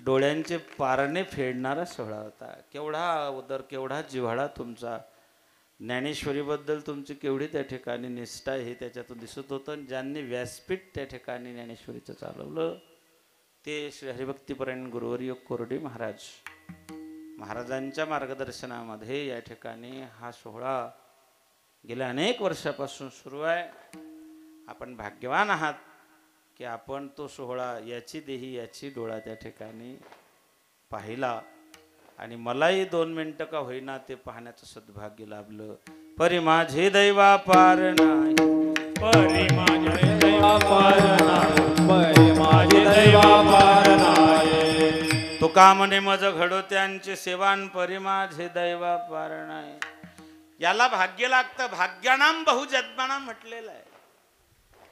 डोळ्यांचे पारणे फेडणारा सोहळा होता. केवढा उदर, केवढा जिव्हाळा तुमचा, ज्ञानेश्वरीबद्दल तुमची केवढी त्या ठिकाणी निष्ठा हे त्याच्यातून दिसत होतं. ज्यांनी व्यासपीठ त्या ठिकाणी ज्ञानेश्वरीचं चालवलं ते श्री हरिभक्तीपरायण गुरुवर्य कोरडे महाराजांच्या मार्गदर्शनामध्ये या ठिकाणी हा सोहळा गेल्या अनेक वर्षापासून सुरू आहे. आपण भाग्यवान आहात की आपण तो सोहळा याची देही याची डोळा त्या ठिकाणी पाहिला आणि मलाही 2 मिनिटं का होईना ते पाहण्याचं सद्भाग्य लाभलं. परी माझे दैवा पार नाही, परी माझे दैवा पार नाही, परी माझे दैवा पार नाही. तो का म्हणे मज घडो त्यांची सेवान, परी माझे दैवा पार नाही. याला भाग्य लागतं. भाग्यानाम बहुजन्मानाम म्हटलेलं आहे.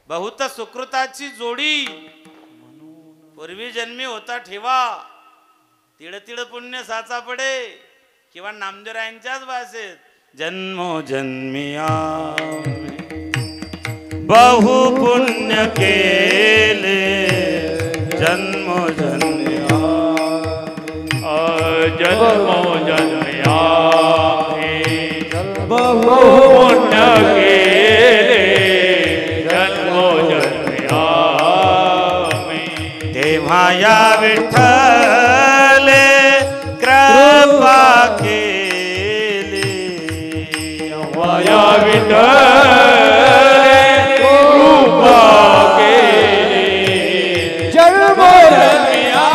बहुत सुकृताची जोडी पूर्वी जन्मी होता ठेवा, तिळ तिळ पुण्य साचा पडे. किंवा नामदेवरायांच्याच भाषेत जन्मो जन्मिया बहु पुण्य केले, जन्मो जन्मिया जन्मो जन्मया बहु पुण्य केले, जन्मो जन्मया. तेव्हा या विठ्ठले कृपा केली, वाया विठ्ठले कृपा केली, जन्मो जन्मिया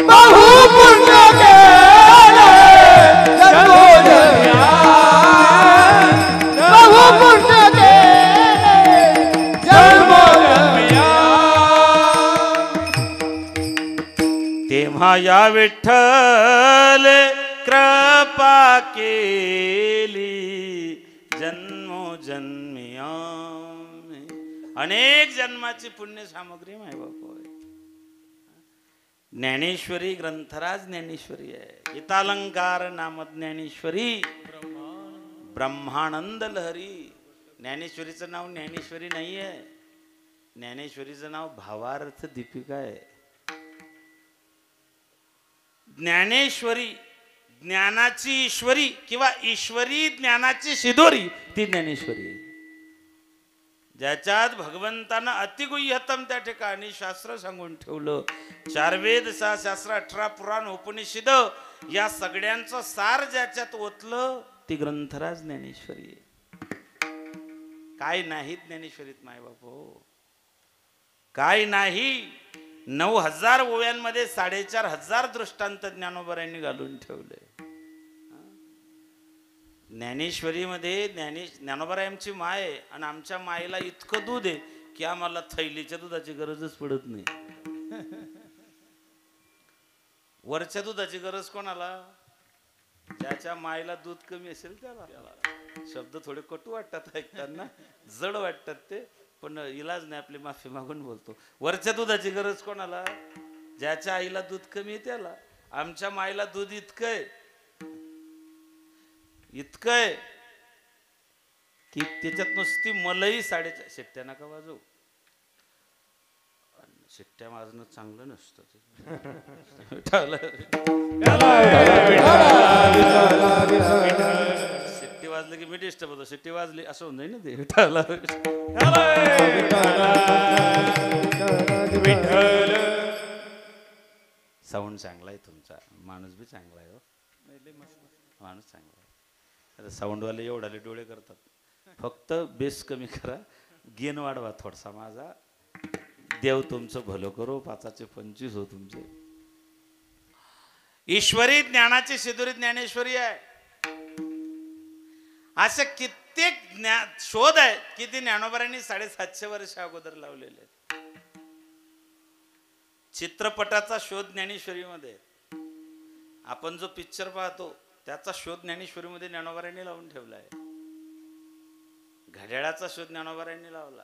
बहु पुण्य केले, जन्मो जन्मिया बहु पुण्य केले, जन्मो जन्मिया. तेव्हा या विठ्ठले कृपा केली, जन्मो जन्मिया. अनेक जन्माची पुण्य सामग्री माय बाप होय. ज्ञानेश्वरी ग्रंथराज ज्ञानेश्वरी आहे. गीतालंकार नाम ज्ञानेश्वरी, ब्रह्मानंद लहरी. ज्ञानेश्वरीचं नाव ज्ञानेश्वरी नाही आहे, ज्ञानेश्वरीचं नाव भावार्थ दीपिका आहे. ज्ञानेश्वरी ज्ञानाची ईश्वरी किंवा ईश्वरी ज्ञानाची शिदोरी ती ज्ञानेश्वरी आहे. ज्याच्यात भगवंतानं अतिगुह्यतम त्या ठिकाणी शास्त्र सांगून ठेवलं. 4 वेद 6 शास्त्र 18 पुराण उपनिषद या सगळ्यांचं सार ज्याच्यात ओतलं ती ग्रंथराज ज्ञानेश्वरी आहे. काय नाही ज्ञानेश्वरीत माय बाप हो, काय नाही. 9000 ओव्यांमध्ये 4500 दृष्टांत ज्ञानोबरायांनी घालून ठेवले. ज्ञानेश्वरीमध्ये ज्ञानोबरायांची माय आहे आणि आमच्या मायेला इतकं दूध आहे की आम्हाला थैलीच्या दुधाची गरजच पडत नाही. वरच्या दुधाची गरज कोणाला? ज्याच्या मायेला दूध कमी असेल त्याला. शब्द थोडे कटू वाटतात ऐकताना, जड वाटतात ते, पण इलाज नाही, आपली माफी मागून बोलतो. वरच्या दुधाची गरज कोणाला? ज्याच्या आईला दूध कमी आहे त्याला. आमच्या माईला दूध इतकंय की त्याच्यात नुसती मलई 4.5 शिट्ट्या नका वाजवू. शिट्ट्या वाजणं चांगलं नसतं. शिट्टी वाजली की मी डिस्टर्ब होतो. शिट्टी वाजली असं होऊन जाईल ना ते. साऊंड चांगला आहे तुमचा, माणूस बी चांगला आहे हो, माणूस चांगला आहे. साऊंडवाले एवढाले डोळे करतात. फक्त बेस कमी करा, गेन वाढवा थोडासा माझा. देव तुमचं भलं करो. 5चे 25 हो तुमचे. ईश्वरी ज्ञानाची शिदोरी ज्ञानेश्वरी आहे. असे कित्येक शोध आहेत की ते ज्ञानोबरांनी 750 वर्ष अगोदर लावलेले. चित्रपटाचा शोध ज्ञानेश्वरीमध्ये. आपण जो पिक्चर पाहतो त्याचा शोध ज्ञानेश्वरीमध्ये ज्ञानोबरांनी लावून ठेवला आहे. घड्याळाचा शोध ज्ञानोबरांनी लावला.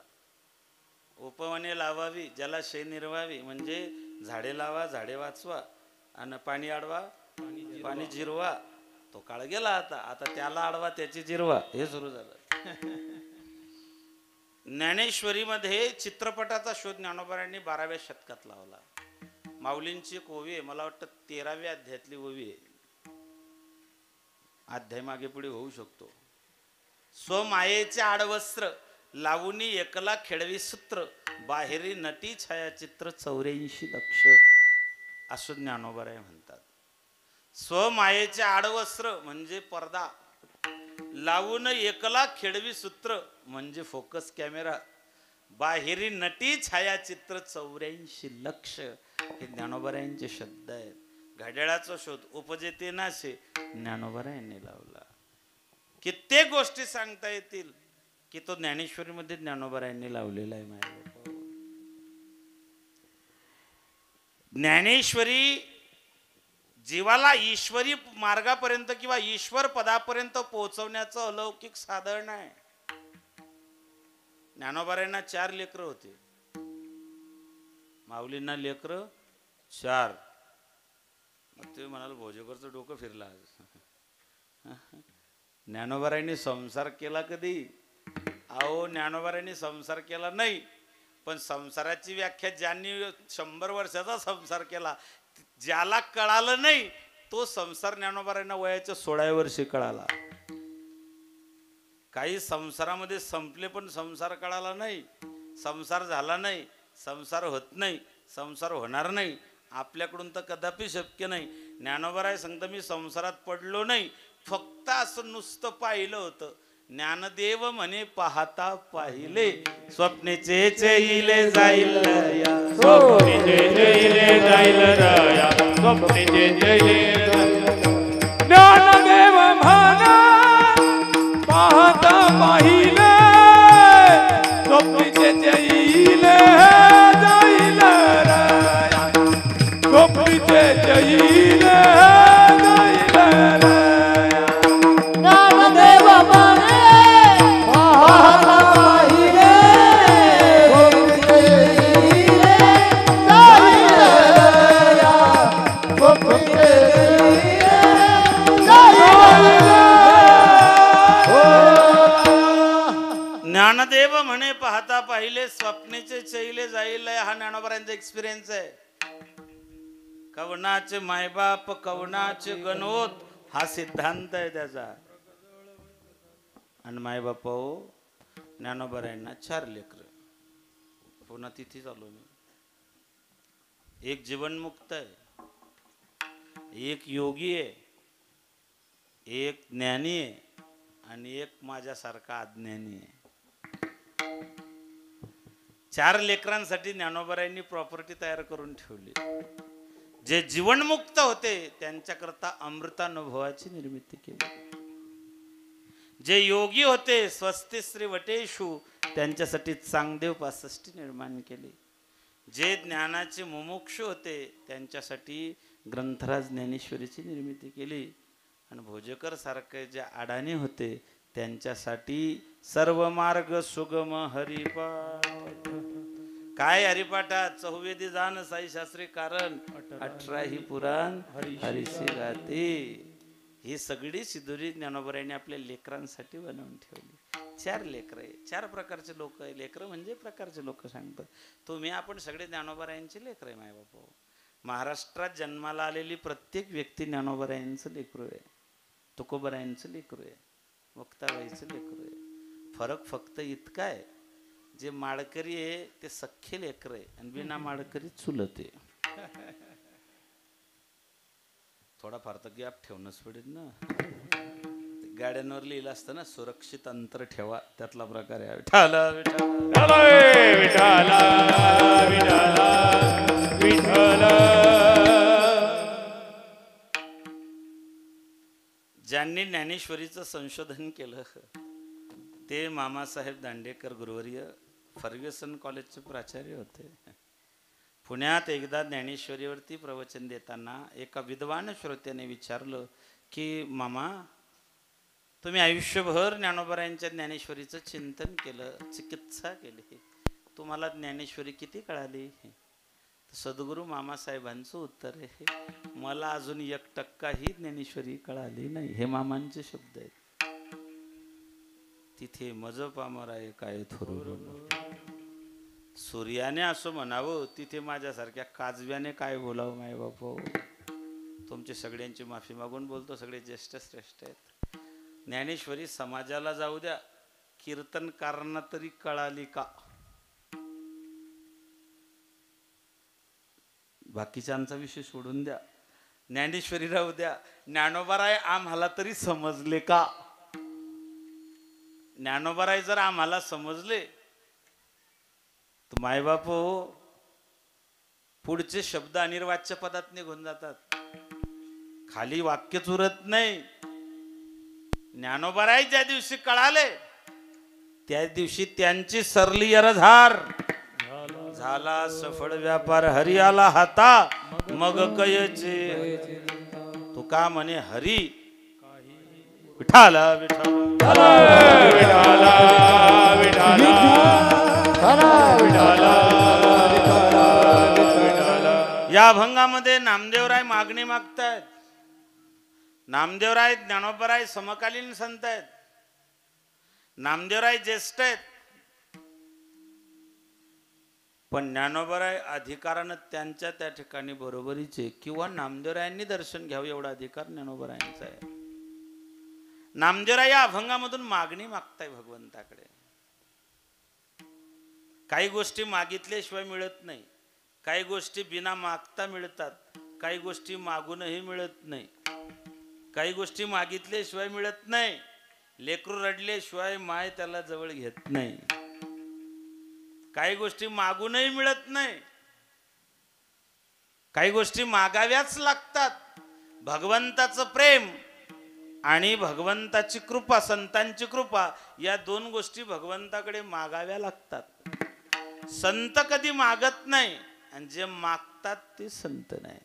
उपवने लावावी, जलाशय निर्वावी, म्हणजे झाडे लावा, झाडे वाचवा, आणि पाणी अडवा, पाणी जिरवा. तो काळ गेला. आता आता त्याला अडवा, त्याची जिरवा, हे सुरू झालं. ज्ञानेश्वरीमध्ये चित्रपटाचा शोध ज्ञानोबांनी 12व्या शतकात लावला. माऊलींची एक ओवी आहे, मला वाटतं 13व्या अध्यायातली ओवी आहे. अध्याय मागे पुढे होऊ शकतो. स्वमायेचे आडवस्त्र लावूनी एकला खेळवी सूत्र, बाहेरी नटी छायाचित्र 84 लक्ष, असं ज्ञानोबाराय म्हणतात. स्वमायेचे आडवस्त्र म्हणजे पडदा, लावून एकला खेळवी सूत्र म्हणजे फोकस कॅमेरा, बाहेरी नटी छायाचित्र 84 लक्ष, हे ज्ञानोबारायांचे शब्द आहेत. घड्याळाचा शोध उपजेते नाशे ज्ञानोबारायांनी लावला. कित्येक गोष्टी सांगता येतील की तो ज्ञानेश्वरीमध्ये ज्ञानोबारायांनी लावलेला आहे. माझ्या ज्ञानेश्वरी जीवाला ईश्वरी मार्गापर्यंत किंवा ईश्वर पदापर्यंत पोहोचवण्याचं अलौकिक साधन आहे. ज्ञानोबारायांना 4 लेकरं होते. माऊलींना लेकरं 4. मग तुम्ही म्हणाल भोजेकरचं डोकं फिरलं आज. ज्ञानोबारायांनी संसार केला कधी? अहो, ज्ञानोबारायांनी संसार केला नाही, पण संसाराची व्याख्या ज्यांनी 100 वर्षाचा संसार केला, ज्याला कळालं नाही तो संसार ज्ञानोबारायांना वयाच्या 16व्या वर्षी कळाला. काही संसारामध्ये संपले पण संसार कळाला नाही, संसार झाला नाही, संसार होत नाही, संसार होणार नाही, आपल्याकडून तर कदापि शक्य नाही. ज्ञानोबाराय सांगतं मी संसारात पडलो नाही, फक्त असं नुसतं पाहिलं होतं. ज्ञानदेव म्हणे पाहता पाहिले, स्वप्नेचे चेहिले जाईल या, स्वप्नेचे जैले जाईल राया, स्वप्नेचे जैले ज्ञानदेव म्हणा पाहता पाहिले, स्वप्नीचे जैले जाईल राया, स्वप्नीचे जैले जाईल राया. ज्ञानदेव म्हणे पाहता पाहिले, स्वप्नीचे जैले जाईल राया, स्वप्नीचे जैले जाईल ज्ञानदेव म्हणे पाहता पाहिले, स्वप्नेचे चैले जाईल. हा ज्ञानोबारायांचा एक्सपिरियन्स आहे. कवनाचे मायबाप कवनाचे गणोत, हा सिद्धांत आहे त्याचा. आणि मायबाप ज्ञानोबारायांना 4 लेकर. पुन्हा तिथे चालू मी. एक जीवनमुक्त आहे, एक योगी आहे, एक ज्ञानी आहे, आणि एक माझ्यासारखा अज्ञानी आहे. 4 लेकरांसाठी ज्ञानोबारायांनी प्रॉपर्टी तयार करून ठेवली. जे जीवनमुक्त होते त्यांच्याकरता अमृतानुभवाची निर्मिती केली. जे योगी होते स्वस्ति श्री वटेषु, त्यांच्यासाठी चांगदेव 65 निर्माण केली. जे ज्ञानाचे मुमुक्षु होते त्यांच्यासाठी ग्रंथराज ज्ञानेश्वरीची निर्मिती केली. आणि भोजेकर सारखे जे अडाणी होते त्यांच्यासाठी सर्व मार्ग सुगम हरिपाठ. काय हरिपाठात? 4वेदी जाण साई शास्त्री कारण, 18ही पुराण हरिशी गाते. ही सगळी सिद्धुरी ज्ञानोबारायांनी आपल्या लेकरांसाठी बनवून ठेवली. 4 लेकर आहे, 4 प्रकारचे लोक आहे. लेकर म्हणजे प्रकारचे लोक सांगतात. तुम्ही आपण सगळे ज्ञानोबारायांचे लेकर आहे. मायबाप, महाराष्ट्रात जन्माला आलेली प्रत्येक व्यक्ती ज्ञानोबारायांचं लेकरू आहे, तुकोबारायांचं लेकरू आहे, मुक्ताबाईचं लेकरू आहे. फरक फक्त इतका आहे, जे माळकरी आहे ते सख्खे लेकर आहे आणि बिना माळकरी चुलत आहे. थोडाफार तर गॅप ठेवणंच पडेल ना. गाड्यांवर लिहिलं असतं ना सुरक्षित अंतर ठेवा, त्यातला प्रकार आहे. विठाला विठाला विठाला विठाला विठाला. ज्यांनी ज्ञानेश्वरीचं संशोधन केलं ते मामासाहेब दांडेकर गुरुवर्य फर्ग्युसन कॉलेजचे प्राचार्य होते. पुण्यात एकदा ज्ञानेश्वरीवरती प्रवचन देताना एका विद्वान श्रोत्याने विचारलं की मामा, तुम्ही आयुष्यभर ज्ञानोबारायांच्या ज्ञानेश्वरीचं चिंतन केलं, चिकित्सा केली, तुम्हाला ज्ञानेश्वरी किती कळाली? सद्गुरू मामासाहेबांचं उत्तर आहे, मला अजून 1% ज्ञानेश्वरी कळाली नाही. हे मामांचे शब्द आहेत. तिथे मज पामर आहे काय थोर, सूर्याने असं म्हणावं, तिथे माझ्यासारख्या काजव्याने काय बोलावं. माय बापो, तुमची सगळ्यांची माफी मागून बोलतो, सगळे ज्येष्ठ श्रेष्ठ आहेत. ज्ञानेश्वरी समाजाला जाऊ द्या, कीर्तनकारांना तरी कळाली का? बाकीच्यांचा विषय सोडून द्या, ज्ञानेश्वरी राहू द्या, ज्ञानोबाराय आम्हाला तरी समजले का? ज्ञानोबाराय जर आम्हाला समजले तर मायबाप हो, पुढचे शब्द अनिर्वाच्य पदात निघून जातात, खाली वाक्यच उरत नाही. ज्ञानोबाराय ज्या दिवशी कळाले त्या दिवशी त्यांची सरली अरधार झाला सफळ व्यापार. हरी आला हाता मग कयचे, तुका म्हणे हरी विठाला विठाला विठाला विठाला विठाला विठाला. या अभंगामध्ये नामदेवराय मागणी मागतायत. नामदेवराय ज्ञानोबराय समकालीन संत आहेत. नामदेवराय ज्येष्ठ आहेत, पण ज्ञानोबराय अधिकारानं त्यांच्या त्या ठिकाणी बरोबरीचे, किंवा नामदेवरायांनी दर्शन घ्यावं एवढा अधिकार ज्ञानोबरायांचा आहे. नामदेवराय या अभंगामधून मागणी मागताय भगवंताकडे. काही गोष्टी मागितल्याशिवाय मिळत नाही, काही गोष्टी बिना मागता मिळतात, काही गोष्टी मागूनही मिळत नाही, काही गोष्टी मागितल्याशिवाय मिळत नाही. लेकरू रडल्याशिवाय माय त्याला जवळ घेत नाही. काही गोष्टी मागूनही मिळत नाही, काही गोष्टी मागाव्याच लागतात. भगवंताचं प्रेम आणि भगवंताची कृपा, संतांची कृपा, या दोन गोष्टी भगवंताकडे मागाव्या लागतात. संत कधी मागत नाही, आणि जे मागतात ते संत नाही.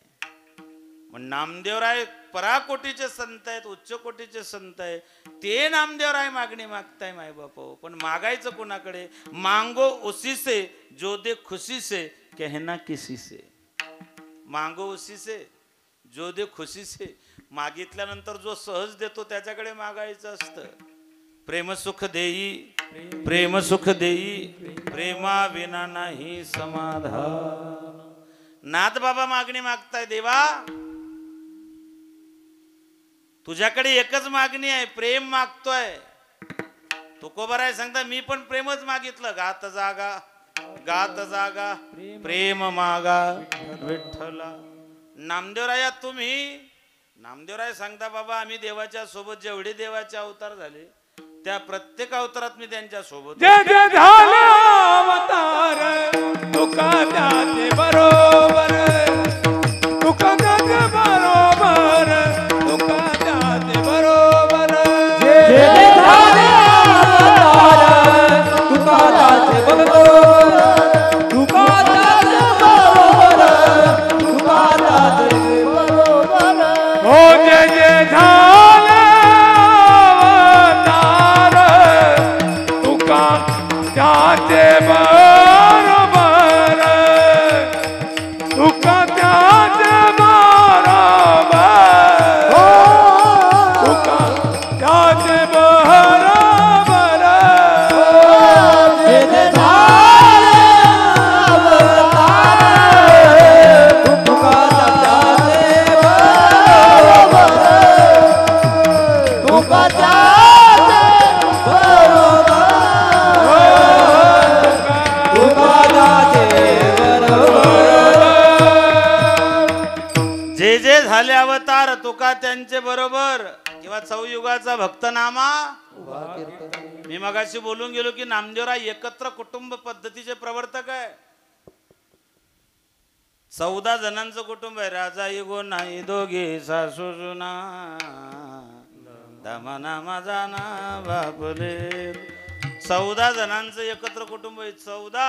मग नामदेवराय पराकोटीचे संत आहेत, उच्च कोटीचे संत आहेत, ते नामदेवराय मागणी मागताय माय बाप. पण मागायचं कोणाकडे? मांगो उसी से जो दे खुशी से, कहना किसी से. मांगो उसी से जो दे खुशी से, मागितल्यानंतर जो सहज देतो त्याच्याकडे मागायचं असतं. प्रेम सुख देई, प्रेम सुख देई, प्रेमा विना नाही समाधान. नाथ बाबा मागणी मागताय, देवा तुझ्याकडे एकच मागणी आहे, प्रेम मागतोय. तुकोबाराय सांगता, मी पण प्रेमच मागितलं. गात जागा, गात जागा, प्रेम मागा विठ्ठला. नामदेवराया तुम्ही, नामदेवराय सांगता, बाबा आम्ही देवाच्या सोबत, जेवढे देवाचे अवतार झाले त्या प्रत्येक अवतारात मी त्यांच्या सोबत. जे जे झाले अवतार तुका त्याचे बरोबर, तुका त्याचे बरोबर, तुका त्याचे बरोबर. जे झाले अवतार तुका त्याचे बरोबर, तुका त्याचे बरोबर, तुका त्याचे बरोबर. हो जे जे झाले अवतार तुका त्याचे बरोबर, तुका त्याचे बरोबर, तुका त्याचे बरोबर. जे जे झाले अवतार तुका त्याचे बरोबर, तुका त्याचे बरोबर, तुका त्याचे बरोबर. जे जे झाले अवतार तुका त्यांचे बरोबर. किंवा चौयुगाचा भक्तनामा. मी मगाशी बोलून गेलो की नामदेवराय एकत्र कुटुंब पद्धतीचे प्रवर्तक आहे. 14 जणांचं कुटुंब आहे. राजा इगो नाही दोघे, सासू सुना, दमना माझा ना बापले. 14 जणांचं एकत्र कुटुंब आहे. 14.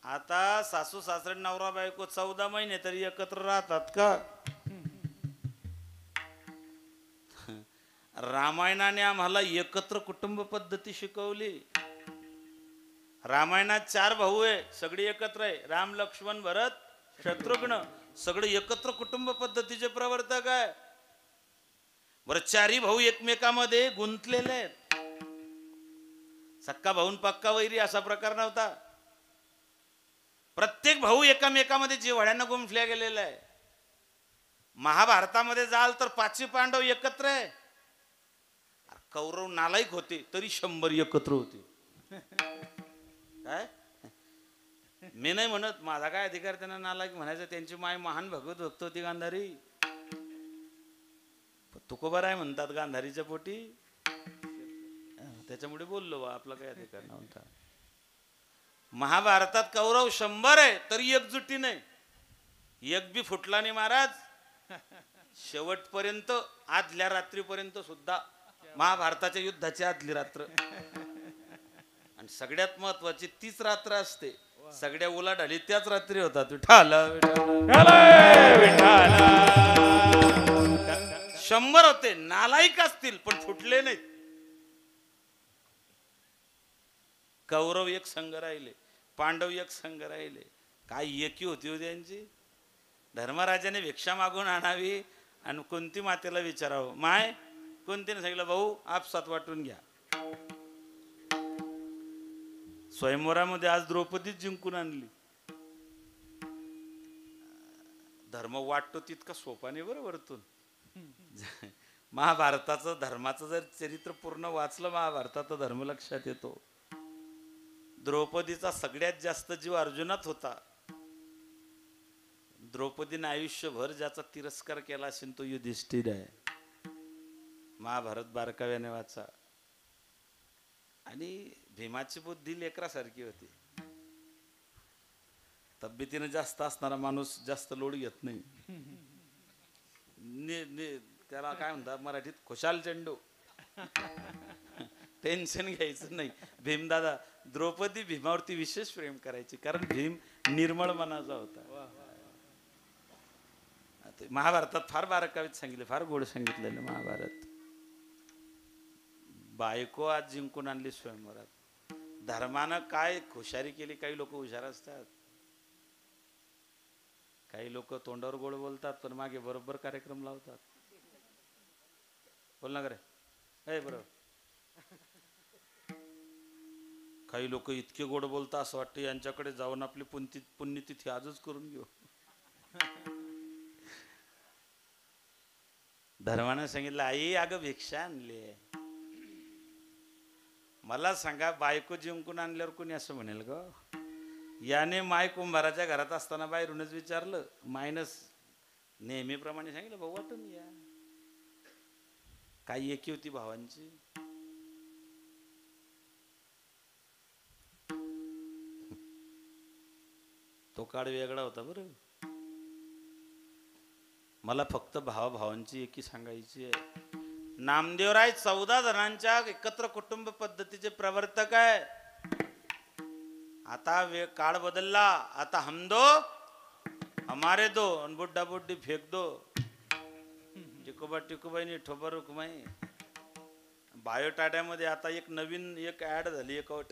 आता सासू सासरे नवरा बायको 14 महिने तरी एकत्र राहतात का? रामायणाने आम्हाला एकत्र कुटुंब पद्धती शिकवली. रामायणात 4 भाऊ आहे, सगळे एकत्र आहे. राम, लक्ष्मण, भरत, शत्रुघ्न, सगळे एकत्र कुटुंब पद्धतीचे प्रवर्तक आहे. बरं, 4ही भाऊ एकमेकामध्ये गुंतलेले आहेत. सक्का भाऊन पक्का वैरी असा प्रकार नव्हता. प्रत्येक भाऊ एकामेकामध्ये जिव्हाळ्यानं गुंफल्या गेलेला आहे. महाभारतामध्ये जाल तर 5 पांडव एकत्र आहे. कौरव नालायक होते तरी 100 एकत्र होते. काय मी नाही म्हणत, माझा काय अधिकार त्यांना नालायक म्हणायचं. त्यांची माय महान भगवत भक्त होती गांधारी. तुकोबार आहे म्हणतात गांधारीच्या पोटी, त्याच्यामुळे बोललो बा, आपला काय अधिकार नव्हता. महाभारतात कौरव 100 आहे तरी एकजुटी नाही. एक बी फुटला नाही महाराज. शेवटपर्यंत आदल्या रात्रीपर्यंत सुद्धा महाभारताच्या युद्धाची आदली रात्र. आणि सगळ्यात महत्वाची तीच रात्र असते. सगळ्या उलाढाली त्याच रात्री होतात. विठाला 100 होते, नालायक असतील पण फुटले नाहीत. कौरव एक संघ राहिले, पांडव एक संघ राहिले. काय एकी होती हो त्यांची. धर्मराजाने भिक्षा मागून आणावी आणि कोणती मातेला विचारावं. माय कोणतीने सांगितलं, भाऊ आपसात वाटून घ्या. स्वयंवरामध्ये आज द्रौपदीच जिंकून आणली. धर्म वाटतो तितका सोपा नाही बरं वरतून. महाभारताचं धर्माचं जर चरित्र पूर्ण वाचलं महाभारताचा धर्म लक्षात येतो. द्रौपदीचा सगळ्यात जास्त जीव अर्जुनात होता. द्रौपदीने आयुष्यभर ज्याचा तिरस्कार केला असेल तो युधिष्ठिर आहे. महाभारत बारकाव्याने वाचा. आणि भीमाची बुद्धी लेकरासारखी होती. तब्येतीने जास्त असणारा माणूस जास्त लोड घेत नाही. त्याला काय म्हणतात मराठीत, खुशाल चेंडू. टेन्शन घ्यायचं नाही. भीमदादा द्रौपदी भीमावरती विशेष प्रेम करायची, कारण भीम निर्मळ मनाचा होता. महाभारतात फार बारकावीत सांगितले, फार गोड सांगितलेलं महाभारत. बायको आज जिंकून आणली स्वयंवरात. धर्मानं काय हुशारी केली. काही लोक हुशार असतात, काही लोक तोंडावर गोड बोलतात पण मागे बरोबर कार्यक्रम लावतात. बोल ना करे हे बरोबर. काही लोक इतके गोड बोलतात असं वाटतं यांच्याकडे जाऊन आपली पुण्यतिथी आजच करून घेऊ. धर्मानं सांगितलं, आई अगं भिक्षा आणली. मला सांगा, बायको जिंकून आणल्यावर कोणी असं म्हणेल ग. याने माय कुंभाराच्या घरात असताना बाहेरूनच विचारलं. मायनस नेहमीप्रमाणे सांगितलं, भाऊ वाटून या. काही एकी होती भावांची. तो काळ वेगळा होता बरं. मला फक्त भावांची एकी सांगायची आहे. नामदेवराय 14 जणांच्या एकत्र कुटुंब पद्धतीचे प्रवर्तक आहे. आता काळ बदलला. आता हम दो हमारे दो आणि बुड्ढा बुड्ढी फेक दो. टिकोबा टिकोबाई नि ठोबा रुकमाई. बायोटाट्यामध्ये आता एक नवीन एक ऍड झाली. एक अट,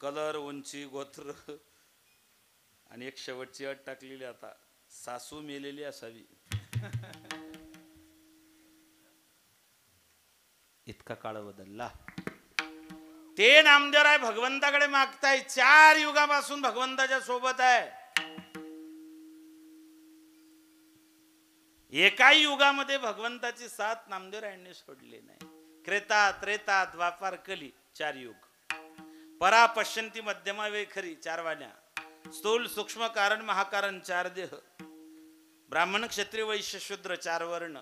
कलर, उंची, गोत्र आणि एक शेवटची अट टाकलेली. आता सासू मेलेली असावी. इतका काळ बदलला. ते नामदेवराय भगवंताकडे मागताय. 4 युगापासून भगवंताच्या सोबत आहे. एकाही युगामध्ये भगवंताची साथ नामदेवरायांनी सोडली नाही. त्रेता, त्रेता, द्वापार, कली 4 युग. परा, पश्यंती, मध्यमा, वेखरी 4 वाण्या. स्थूल, सूक्ष्म, कारण, महाकारण 4 देह. ब्राह्मण, क्षत्रिय, वैश्य, शूद्र 4 वर्ण.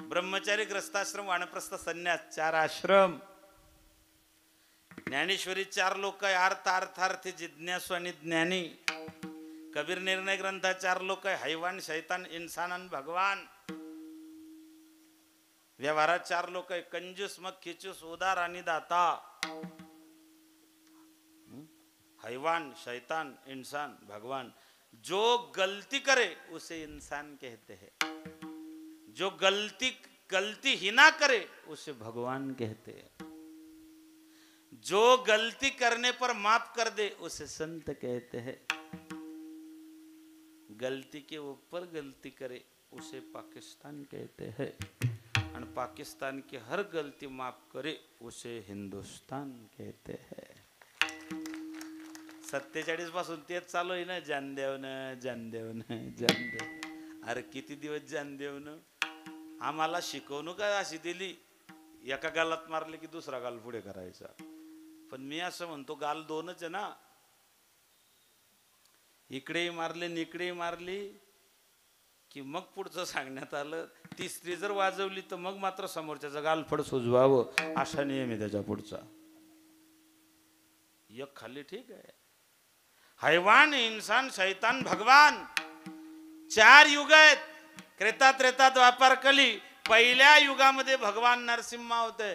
ब्रह्मचारी, ग्रस्ताश्रम, वानप्रस्थ, संन्यास 4 आश्रम. ज्ञानेश्वरी 4 लोक आहे. अर्थार्थी, जिज्ञासू आणि ज्ञानी. कबीर निर्णय ग्रंथा 4 लोक आहे. हैवान, शैतान, इंसान आणि भगवान. व्यवहारात 4 लोक आहे. कंजूस, मग खिचूस, उदार आणि दाता. हैवान, शैतान, इंसान, भगवान. जो गलती करे उसे इंसान कहते हैं. जो गलती ही ना करे उसे भगवान कहते हैं. जो गलती करने पर माफ कर दे उसे संत कहते हैं, गलती के ऊपर गलती करे उसे पाकिस्तान कहते हैं, और पाकिस्तान की हर गलती माफ करे उसे हिंदुस्तान कहते हैं. 47 पासून तेच चालू आहे ना, जानदेवनं जानदेवनं जानदेव. अरे किती दिवस जानदेवनं. आम्हाला शिकवणूक अशी दिली, एका गालात मारले की दुसरा गाल पुढे करायचा. पण मी असं म्हणतो गाल दोनच आहे ना, इकडेही मारले आणि इकडेही मारली की मग पुढचं सांगण्यात आलं. तिसरी जर वाजवली तर मग मात्र समोरच्याचं गालफड सुजवावं असा नियम आहे त्याच्या पुढचा. एक खाली ठीक आहे. हैवान, इंसान, शैतान, भगवान 4 युग आहेत. त्रेता त्रेता द्वापार कली. पहिल्या युगामध्ये भगवान नरसिंह होते.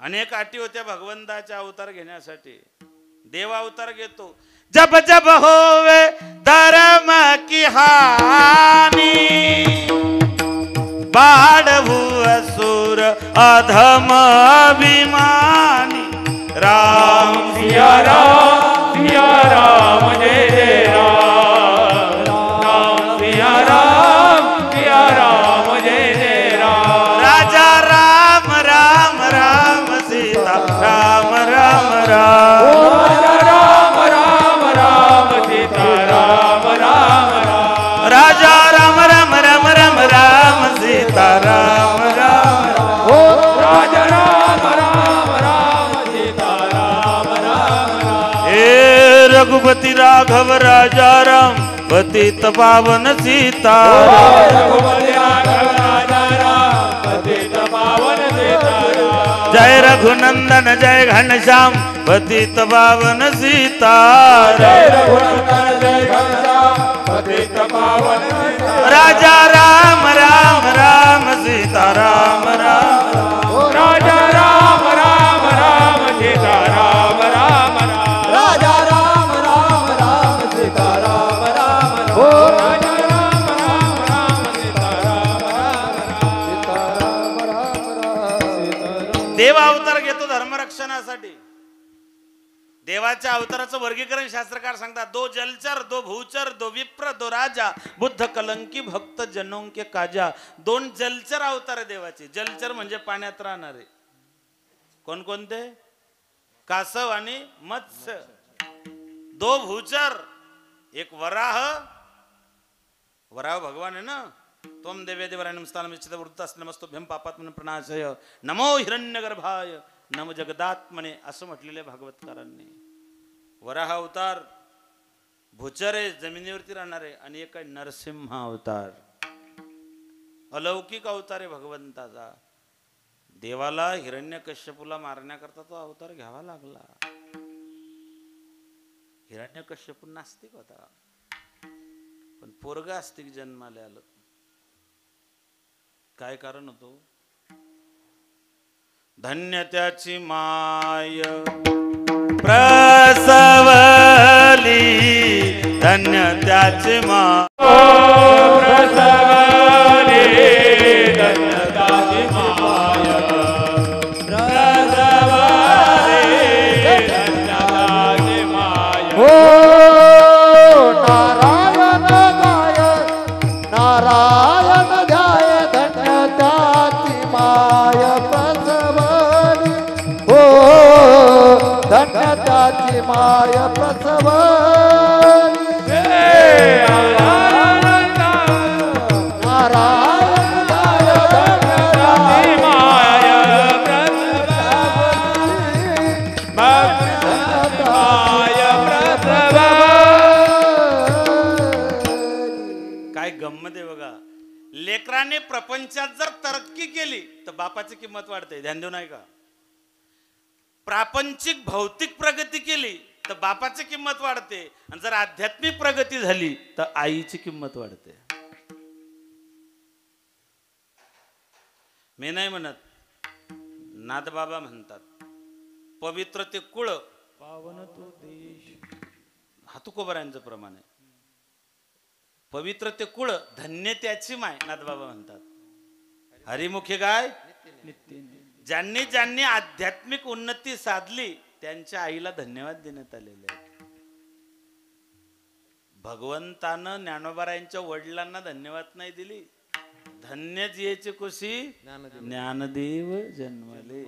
अनेक अटी होत्या भगवंताच्या अवतार घेण्यासाठी. देव अवतार घेतो. जब जब होवे धर्म की हानि, बाढ़ू असुर अधम अभिमानी. राम सिया राम जय जय राम. राम सिया राम जय जय राम. राजा राम राम राम सीता राम राम राम. राजा राम राम राम राम राम सीता राम राम. राजा राम राम राम सीता राम राम. हे रघुपति राघव राजा राम पतित पावन सीता. रघुपति राघव राजा राम पतित पावन सीता. जय रघुनंदन जय घनश्याम पतित पावन सीता. जय रघुनंदन जय घनश्याम पतित पावन सीता. राजा राम राम राम सीता राम राम. राजा राम राम राम सीता राम राम. राजा राम राम राम सीता राम राम. हो राजा राम राम राम सीता राम राम. देव अवतार घेतो धर्मरक्षणासाठी. देवाच्या अवताराचं वर्गीकरण शास्त्रकार सांगतात. 2 जलचर, 2 भूचर, 2 विप्र, 2 राजा, बुद्ध कलंकी भक्त जनों के काजा. 2 जलचर अवतार देवाचे. जलचर म्हणजे पाण्यात राहणारे. कोणकोणते? कासव आणि मत्स्य. 2 भूचर, एक वराह. वराह भगवान आहे ना. त्वं देवे देवरायणं स्थानमिच्छित वृत्तास्नमस्तुभ्यं पापात्मनं प्रणाशय नमो हिरण्यगर्भाय नमो जगदात्मने असं म्हटलेले भागवतकारांनी. वराह अवतार भूचर आहे, जमिनीवरती राहणारे. आणि एक आहे नरसिंह अवतार, अलौकिक अवतार आहे भगवंताचा. देवाला हिरण्यकश्यपूला मारण्याकरता तो अवतार घ्यावा लागला. हिरण्यकश्यपू नास्तिक होता, पण पोरग आस्तिक जन्माला आलं. काय कारण होतो? धन्य त्याची माय प्रसवली, धन्य त्याची माय प्रसवली, धन्य त्याची माय प्रसवली, धन्य त्याची माय. हो नारायण गाय नारायण ध्याय धन्य त्याची माय प्रसवली. हो धन्य त्याची माय प्रसवली. नारायण ध्याय धन्य त्याची माय काय गंमत आहे बघा. लेकराने प्रपंचात जर तरक्की केली तर बापाची किंमत वाढते. ध्यान देऊ नाही का? प्रापंचिक भौतिक प्रगती केली तर बापाची किंमत वाढते, आणि जर आध्यात्मिक प्रगती झाली तर आईची किंमत वाढते. मी नाही म्हणत, नाथबाबा म्हणतात, पवित्र ते कुळ पावन तो देश. हातुकोबऱ्यांचं प्रमाण आहे. पवित्र ते कुळ धन्य त्याची माय, नाथबाबा म्हणतात. हरिमुखी गाय ज्यांनी ज्यांनी आध्यात्मिक उन्नती साधली त्यांच्या आईला धन्यवाद देण्यात आलेले आहेत. भगवंतानं ज्ञानोबारायांच्या वडिलांना धन्यवाद नाही दिली. धन्य जियेचे कुशी ज्ञानदेव जन्मले.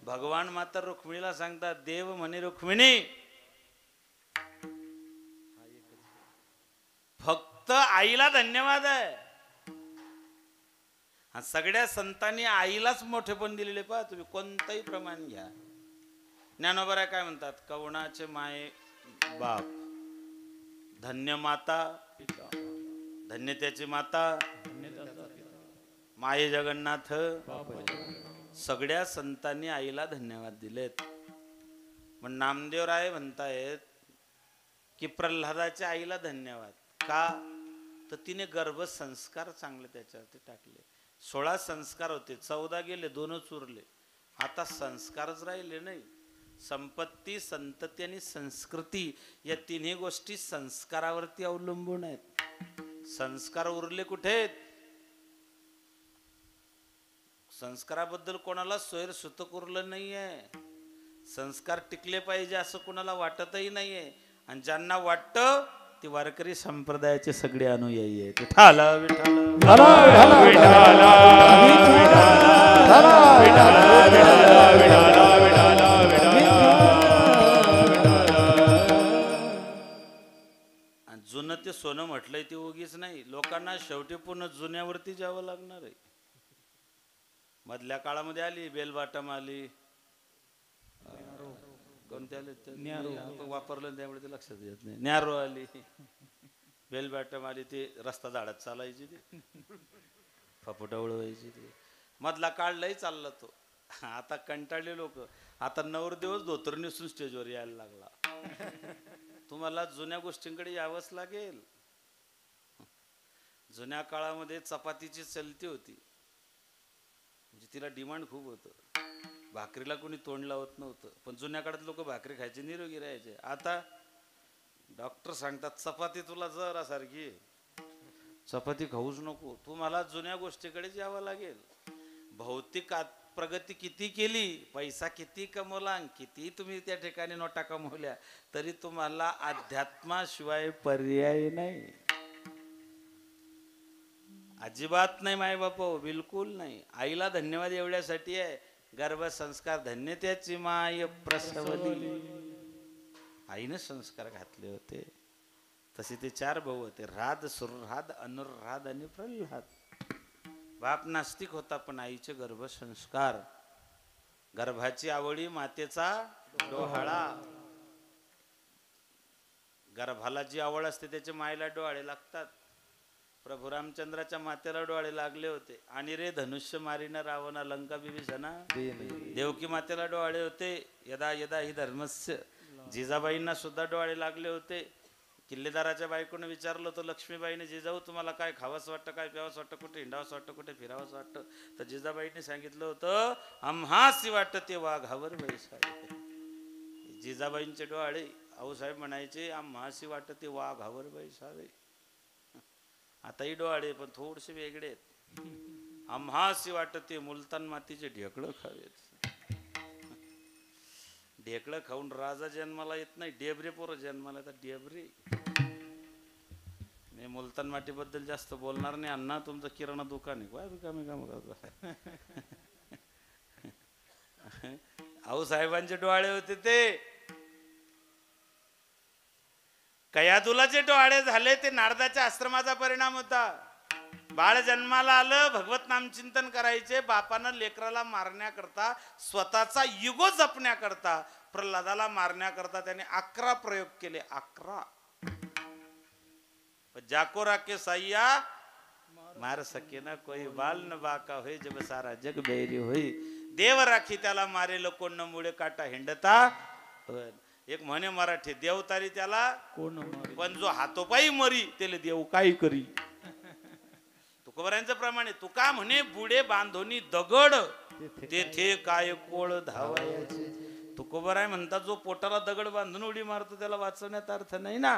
भगवान माता रुक्मिणीला सांगतात, देव म्हणे रुक्मिणी फक्त आईला धन्यवाद आहे. हा सगळ्या संतांनी आईलाच मोठेपण दिलेले. पहा तुम्ही कोणतंही प्रमाण घ्या. ज्ञानोबा काय म्हणतात, कवणाचे माये बाप, धन्य माता, धन्य त्याची माता, माये जगन्नाथ. सगळ्या संतांनी आईला धन्यवाद दिलेत. पण नामदेव राय म्हणतायत की प्रल्हादाच्या आईला धन्यवाद का, तर तिने गर्भसंस्कार चांगले त्याच्यावरती टाकले. 16 संस्कार होते, 14 गेले, 2च उरले. आता संस्कारच राहिले नाही. संपत्ती, संतती आणि संस्कृती या तिन्ही गोष्टी संस्कारावरती अवलंबून आहेत. संस्कार उरले कुठे आहेत? संस्काराबद्दल कोणाला सोयर सुतक उरलं नाहीये. संस्कार टिकले पाहिजे असं कोणाला वाटतही नाहीये. आणि ज्यांना वाटतं ती वारकरी संप्रदायाचे सगळे अनुयायी आहेत. विठाला विठाला जुनं ते सोनं म्हटलंय ते उगीच नाही. लोकांना शेवटी पुन्हा जुन्यावरती जावं लागणार आहे. मधल्या काळामध्ये आली बेलबाटम आली, कोणते आले वापरलं त्यामुळे ते लक्षात येत नाही. न्यारो आली, बेलबाटम आली, ते रस्ता झाडात चालायची, ती फपुटा उडवायची. ते मधला काळ लई चालला तो. आता कंटाळले लोक. आता 9 दिवस धोतर नेसून स्टेजवर यायला लागला. तुम्हाला जुन्या गोष्टींकडे यावंच लागेल. जुन्या काळामध्ये चपातीची चलती होती, म्हणजे तिला डिमांड खूप होतं. भाकरीला कोणी तोंड लावत नव्हतं. पण जुन्या काळात लोक भाकरी खायचे, निरोगी राहायचे. आता डॉक्टर सांगतात चपाती तुला जरा सारखी, चपाती खाऊच नको. तुम्हाला जुन्या गोष्टीकडेच यावं लागेल. भौतिक प्रगती किती केली, पैसा किती कमवला, किती तुम्ही त्या ठिकाणी नोटा कमवल्या, तरी तुम्हाला अध्यात्माशिवाय पर्याय नाही. अजिबात नाही माय बापा, बिलकुल नाही. आईला धन्यवाद एवढ्यासाठी आहे, गर्भसंस्कार धन्य त्याची माय प्रसवली. आईने संस्कार घातले होते. तसे ते 4 भाऊ होते, राध, सुरराध, अनुराध आणि प्रल्हाद. बाप नास्तिक होता, पण आईचे गर्भसंस्कार. गर्भाची आवडी मातेचा डोहाळा. गर्भाला जी आवड असते त्याच्या मायला डोहाळे लागतात. प्रभू रामचंद्राच्या मातेला डोहाळे लागले होते. आणि रे धनुष्य मारीना रावणा लंका विभीषणा. देवकी मातेला डोहाळे होते. यदा यदा ही धर्मस्य. जिजाबाईंना सुद्धा डोहाळे लागले होते. किल्लेदाराच्या बायकोने विचारलं होतं लक्ष्मीबाईने, जिजाऊ तुम्हाला काय खावंसं वाटतं, काय प्यावंसं वाटतं, कुठे हिंडावंसं वाटतं, कुठे फिरावंसं वाटतं. तर जिजाबाईंनी सांगितलं होतं आम्हासी वाटतं ते वाघावर बैसावे. जिजाबाईंचे डोहाळे आऊसाहेब म्हणायचे आम्हासी वाटतं ते वाघावर बैसावे. आताही डोहाळे पण थोडेसे वेगळे आहेत. आम्हासी वाटतं ते मुलतान मातीचे ढेकळं खावेत. ढेकळं खाऊन राजा जन्माला येत नाही, डेबरे पोरं जन्माला येतात. डेबरे. मी मुलतान मातीबद्दल जास्त बोलणार नाही. अण्णा तुमचं किराणा दुकान आहे, काय रिकामी काम करता. आऊ साहेबांचे डोहाळे होते ते. कयादुलाचे डोहाळे झाले ते नारदाच्या आश्रमाचा परिणाम होता. बाळ जन्माला आलं, भगवत नामचिंतन करायचे. बापानं लेकराला मारण्याकरता, स्वतःचा युगो जपण्याकरता, प्रल्हादाला मारण्याकरता त्याने 11 प्रयोग केले. 11. जाको राके साइया मार सके ना कोई, बाल न बाका होई जब सारा जग बैरी होई. देव राखी त्याला मारेल कोण न मुळे काटा हिंडता. एक म्हणे मराठी, देव तारी त्याला कोण, पण जो हातोपाई मरी त्याला देव काय करी. तुकोबरायांचं प्रमाणे तुका म्हणे बुडे बांधोनी दगड, तेथे काय कोळ धावायचे. तुकोबराय म्हणतात जो पोटाला दगड बांधून उडी मारतो त्याला वाचवण्यात अर्थ नाही ना.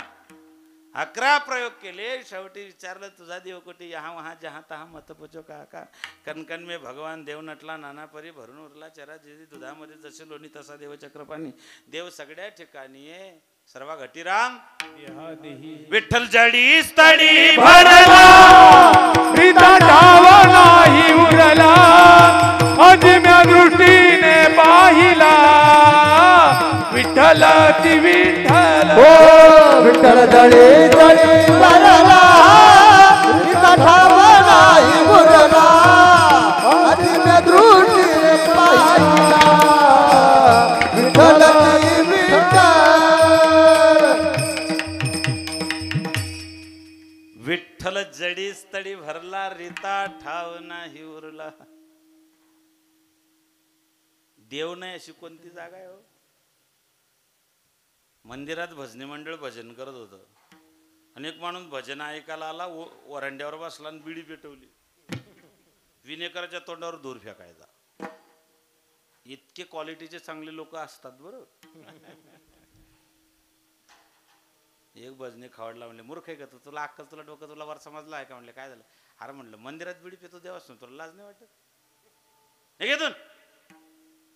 11 प्रयोग केले, शेवटी विचारलं तुझा देव कुठे, यहाँ वहाँ जहाँ तहाँ मत पूछो का कणकण में भगवान देव नटला नाना परी भरून उरला चरा जिरी दुधामध्ये जसे लोणी तसा देव चक्रपाणी. देव सगळ्या ठिकाणी आहे. सर्व घटीराम विठ्ठल जडी स्थळी भरला प्रीता ठाव नाही उरला अजम्या दृष्टीने पाहिला विठ्ठल ती विठ्ठल विठ्ठल जळी जळी भरला प्रीता ठाव नाही उरला अजम्या दृष्टीने पाहिला विठ्ठल ती विठ्ठल. विठ्ठल जडी स्थळी भरला रीता ठाव नाही उरला. देव नाही अशी कोणती जागा आहे हो? मंदिरात भजनी मंडळ भजन करत होतं. अनेक माणूस भजन ऐकायला आला, वरांड्यावर बसला आणि बिडी पेटवली. विनेकराच्या तोंडावर धूर फेकायचा. इतके क्वालिटीचे चांगले लोक असतात बरं. एक भजने खावडला म्हणले, मूर्ख आहे का तू, तुला अक्कल, तुला डोकं, तुला वर समजला आहे का? म्हणले काय झालं? अरे म्हणलं मंदिरात बिडी पेतो देवास तुला लाज नाही वाटत? हे घेतून.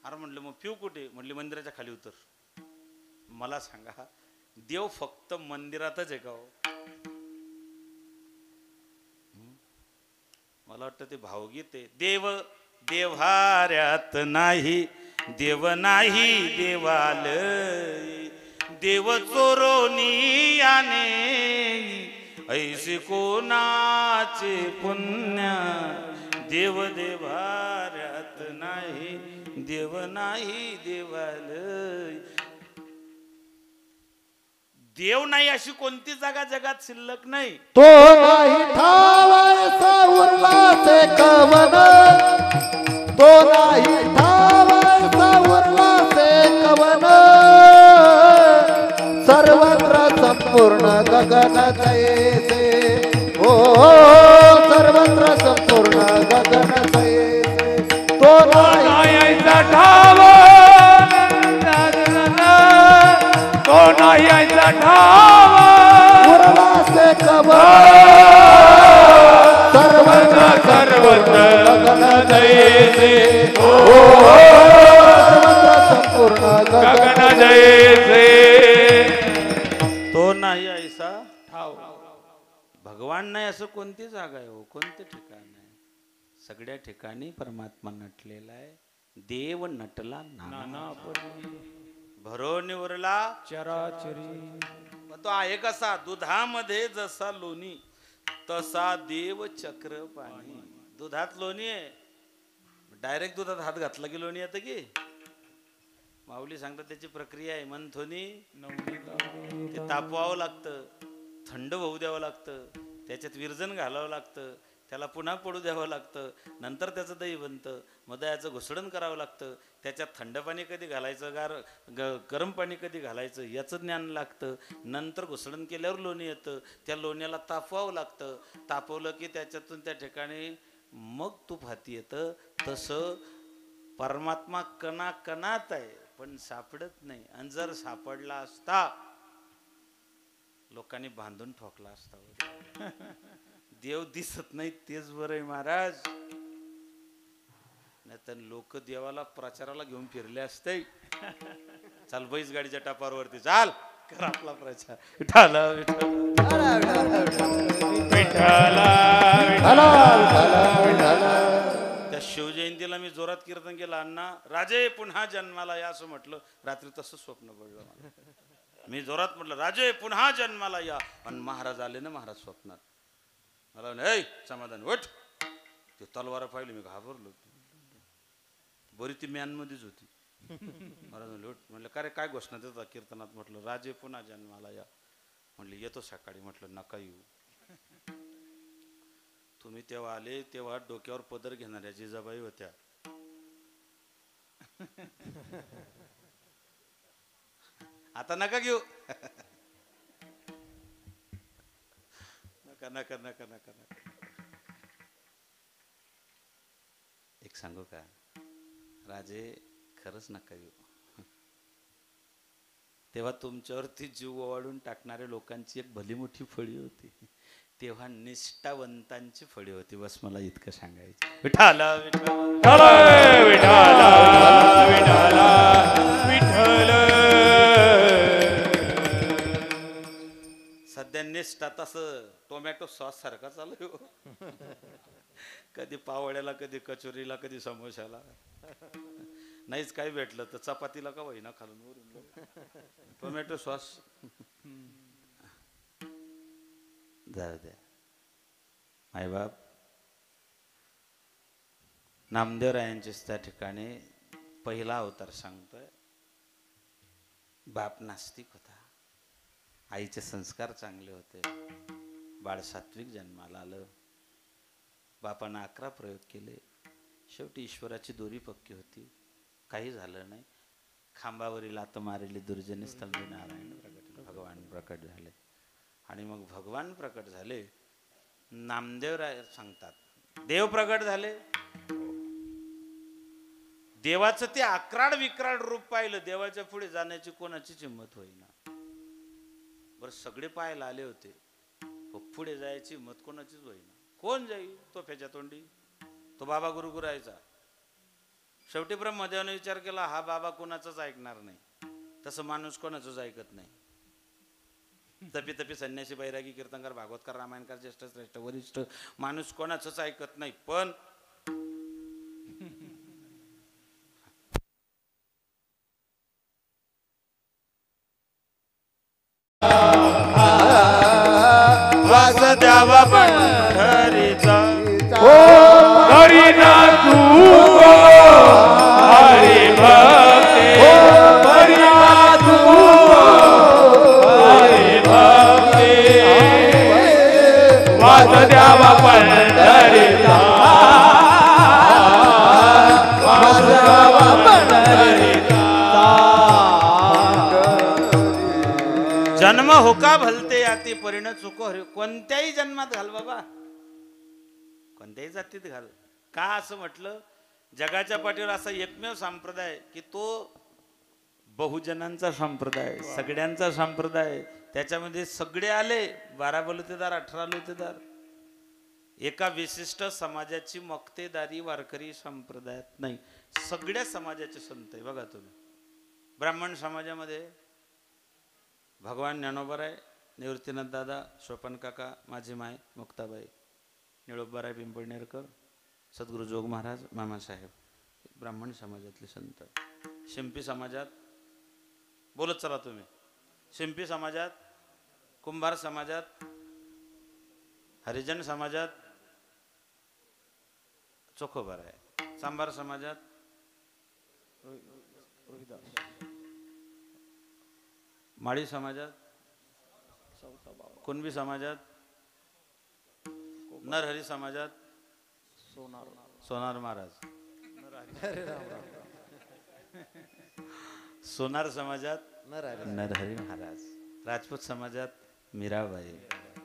अरे म्हणलं मग पिऊ कुठे? म्हणले मंदिराच्या खाली उतर. मला सांगा, देव फक्त मंदिरातच आहे का हो? मला वाटतं ते भावगीत आहे. देव देव्हाऱ्यात नाही, देव नाही देवालय, देव चोरोनी याने ऐसे कोणाचे पुण्य. देव देव्हाऱ्यात नाही, देव नाही देवालय. देव नाही अशी कोणती जागा जगात शिल्लक नाही. तो नाही ठावायचा उरला ते कवन, तो नाही ठावायचा उरला ते कवन. सर्वत्र संपूर्ण गगन जैसे, ओ सर्वत्र संपूर्ण गगन जैसे. तो नाही यायचा ठाव तो नाही यायचा ठाव उरला ते कवन. सर्वत्र सर्वत्र गगन जैसे, ओ सर्वत्र संपूर्ण गगन जैसे. तो नाही ऐसा ठाव. भगवान नाही असं कोणती जागा आहे हो? कोणते ठिकाण आहे? सगळ्या ठिकाणी परमात्मा नटलेला आहे. देव नटला नाना भरून उरला चराचरी. मग तो आहे कसा? दुधामध्ये जसा लोणी तसा देव चक्र पाणी. दुधात लोणी आहे, डायरेक्ट दुधात हात घातला की लोणी येतं की? माऊली सांगतात त्याची प्रक्रिया आहे मंथोनी. ते तापवावं लागतं, थंड होऊ द्यावं लागतं, त्याच्यात विरजन घालावं लागतं, त्याला पुन्हा पडू द्यावं लागतं, नंतर त्याचं दही बनतं. मग दह्याचं घुसडण करावं लागतं. त्याच्यात थंड पाणी कधी घालायचं, गरम पाणी कधी घालायचं याचं ज्ञान लागतं. नंतर घुसडण केल्यावर लोणी येतं. त्या लोण्याला तापवावं लागतं. तापवलं की त्याच्यातून त्या ठिकाणी मग तूप हाती येतं. तसं परमात्मा कणा कणात आहे पण सापडत नाही. आणि जर सापडला असता लोकांनी बांधून ठोकला असता. देव दिसत नाही तेच बरं आहे महाराज. नाही तर लोक देवाला प्रचाराला घेऊन फिरले असते. चाल बैस गाडीच्या टापावरती चाल, कर आपला प्रचार. विठ्ठला त्या शिवजयंतीला मी जोरात कीर्तन केलं. अण्णा राजे पुन्हा जन्माला या असं म्हटलं. रात्री तसं स्वप्न पडलं मला. मी जोरात म्हटलं राजे पुन्हा जन्माला या, आणि महाराज आले ना महाराज स्वप्नात. मला म्हणे समाधान उठ. ते तलवार पाहिली, मी घाबरलो. बरी ती मॅनमध्येच होती. महाराज म्हणले उठ. म्हणलं का रे काय घोषणा देता कीर्तनात? म्हटलं राजे पुन्हा जन्माला या. म्हणले येतो सकाळी. म्हटलं नका येऊ. तुम्ही तेव्हा आले तेव्हा डोक्यावर पदर घेणाऱ्या जिजाबाई होत्या. आता नका घेऊ. नका नका नका नका नका. एक सांगू का राजे, खरंच नका घेऊ. तेव्हा तुमच्यावरती जीव ओवाळून टाकणाऱ्या लोकांची एक भली मोठी फळी होती. तेव्हा निष्ठावंतांची फळी होती. बस मला इतकं सांगायचं. विठाला विठाला विठाला विठाला विठ्ठल. सध्या निष्ठात असं टोमॅटो सॉस सारखा चालू हो. कधी पावड्याला, कधी कचोरीला, कधी समोशाला. नाहीच काही भेटलं तर चपातीला का होईना खालून वरून टोमॅटो सॉस. जाऊ द्या. मायबाप नामदेवरायांचेच त्या ठिकाणी पहिला अवतार सांगतोय. बाप नास्तिक होता, आईचे संस्कार चांगले होते, बाळ सात्विक जन्माला आलं. बापानं 11 प्रयोग केले. शेवटी ईश्वराची दोरी पक्की होती, काही झालं नाही. खांबावरील लात मारली दुर्जनी स्थळी नारायण प्रकट, भगवान प्रकट झाले. आणि मग भगवान प्रकट झाले. नामदेवराय सांगतात देव प्रकट झाले. देवाचं ते अक्राड विक्राड रूप पाहिलं. देवाच्या पुढे जाण्याची कोणाचीच हिंमत होईना. बरं सगळे पाहायला आले होते, पुढे जायची हिंमत कोणाचीच होईना. कोण जाईल तोफ्याच्या तोंडी? तो बाबा गुरुगुरायचा. शेवटी ब्रह्मदेवाने विचार केला, हा बाबा कोणाचंच ऐकणार नाही. तसं माणूस कोणाचंच ऐकत नाही. तपी तपी संन्यासी, बैरागी, कीर्तनकार, भागवतकार, रामायणकार, ज्येष्ठ श्रेष्ठ वरिष्ठ माणूस कोणाचंच ऐकत नाही. पण वासुदेवा पंढरीचा हरी ना तू हरी भक्ती हरी ना तू हरी भक्ती वासुदेवा पंढरीचा वासुदेवा पंढरीचा. जन्म होका भलते याती परिण चुको हरी. कोणत्याही जन्मात घाल बाबा, कोणत्याही जातीत घाल. का असं म्हटलं? जगाच्या पाठीवर असा एकमेव संप्रदाय की तो बहुजनांचा संप्रदाय, सगळ्यांचा संप्रदाय. त्याच्यामध्ये सगळे आले, 12 बलुतेदार, 18 लुतेदार. एका विशिष्ट समाजाची मक्तेदारी वारकरी संप्रदायात नाही. सगळ्या समाजाचे संत आहे. बघा तुम्ही ब्राह्मण समाजामध्ये भगवान ज्ञानोबाराय, निवृत्तीनाथ दादा, शोपन काका, माझी माय मुक्ताबाई, निळोबाराय पिंपळनेरकर, सद्गुरू जोग महाराज, मामासाहेब, ब्राह्मण समाजातले संत. शिंपी समाजात बोलत चला तुम्ही. शिंपी समाजात, कुंभार समाजात, हरिजन समाजात चोखोबाराय, सांबार समाजात माळी समाजात, कुणबी समाजात, नरहरी समाजात सोनार महाराज, सोनार समाजात नरहरी महाराज, राजपूत समाजात मीराबाई,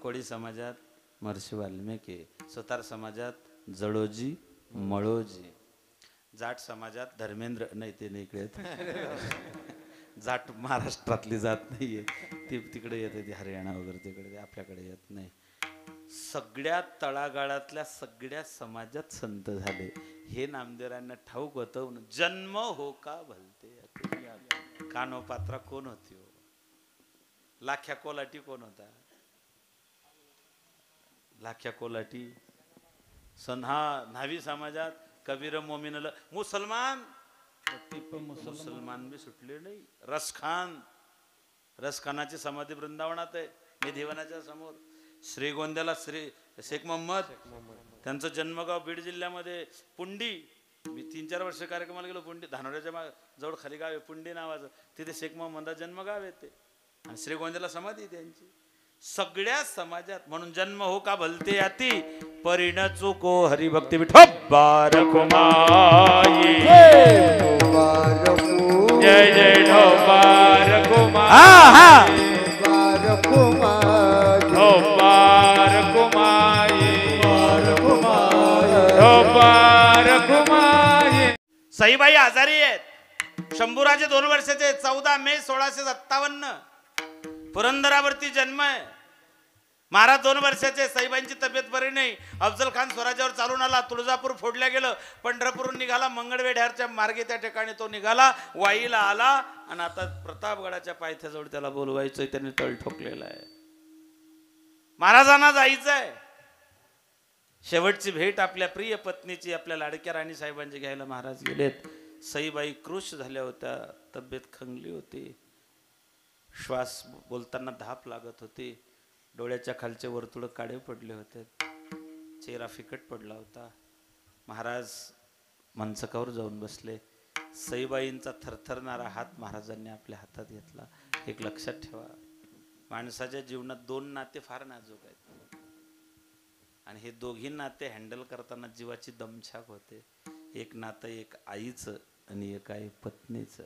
कोळी समाजात महर्षी वाल्मिकी, सुतार समाजात जडोजी मळोजी, जाट समाजात धर्मेंद्र, नाही ते नाही इकडे. जाट महाराष्ट्रातली जात नाहीये ती, तिकडे येते ती हरियाणा वगैरे तिकडे, आपल्याकडे येत नाही. सगळ्या तळागाळातल्या सगळ्या समाजात संत झाले. हे नामदेवरांना ठाऊक होतं. जन्म हो का भलते. कानोपात्रा कोण होती हो? लाख्या कोलाटी कोण होता? लाख्या कोलाटी न्हावी समाजात कबीर मोमिन मुसलमान, मुसलमान बी सुटले नाही. रसखानाची समाधी वृंदावनात आहे, निधिवनाच्या समोर. श्रीगोंद्याला शेख मोहम्मद, त्यांचं जन्मगाव बीड जिल्ह्यामध्ये पुंडी. मी 3-4 वर्ष कार्यक्रमाला गेलो. पुंडी धानोड्याच्या जवळ खाली गाव आहे पुंडी नावाचं. तिथे शेख मोहम्मद जन्मगाव येते आणि श्रीगोंद्याला समाधी त्यांची. सगळ्या समाजात म्हणून जन्म हो का भलते याती परिण चुको हरिभक्ती विठोबार कुमाई जय जय ढोबार कुमाई ढोबार कुमाई ढोबार कुमाई. सईबाई आजारी आहेत. शंभूराजे 2 वर्षाचे 14 मे 1657 पुरंदरावरती जन्म आहे. महाराज 2 वर्षाचे, साईबाईंची तब्येत बरी नाही. अफजल खान स्वराज्यावर चालून आला. तुळजापूर फोडल्या गेलं. पंढरपूरून निघाला. मंगळवेढ्याच्या मार्गे त्या ठिकाणी तो निघाला. वाईला आला आणि आता प्रतापगडाच्या पायथ्याजवळ त्याला बोलवायचं, त्यांनी तळ ठोकलेला आहे. महाराजांना जायचं आहे. शेवटची भेट आपल्या प्रिय पत्नीची, आपल्या लाडक्या राणी साहेबांची घ्यायला महाराज गेलेत. सईबाई कृश झाल्या होत्या. तब्येत खंगली होती. श्वास बोलताना धाप लागत होती. डोळ्याच्या खालचे वर्तुळ काळे पडले होते. चेहरा फिकट पडला होता. महाराज मंचकावर जाऊन बसले. सईबाईंचा थरथरणारा हात महाराजांनी आपल्या हातात घेतला. एक लक्षात ठेवा, माणसाच्या जीवनात 2 नाते फार नाजूक आहेत आणि हे दोघी नाते हँडल करताना जीवाची दमछाक होते. एक नातं एक आईचं आणि एक आहे पत्नीचं.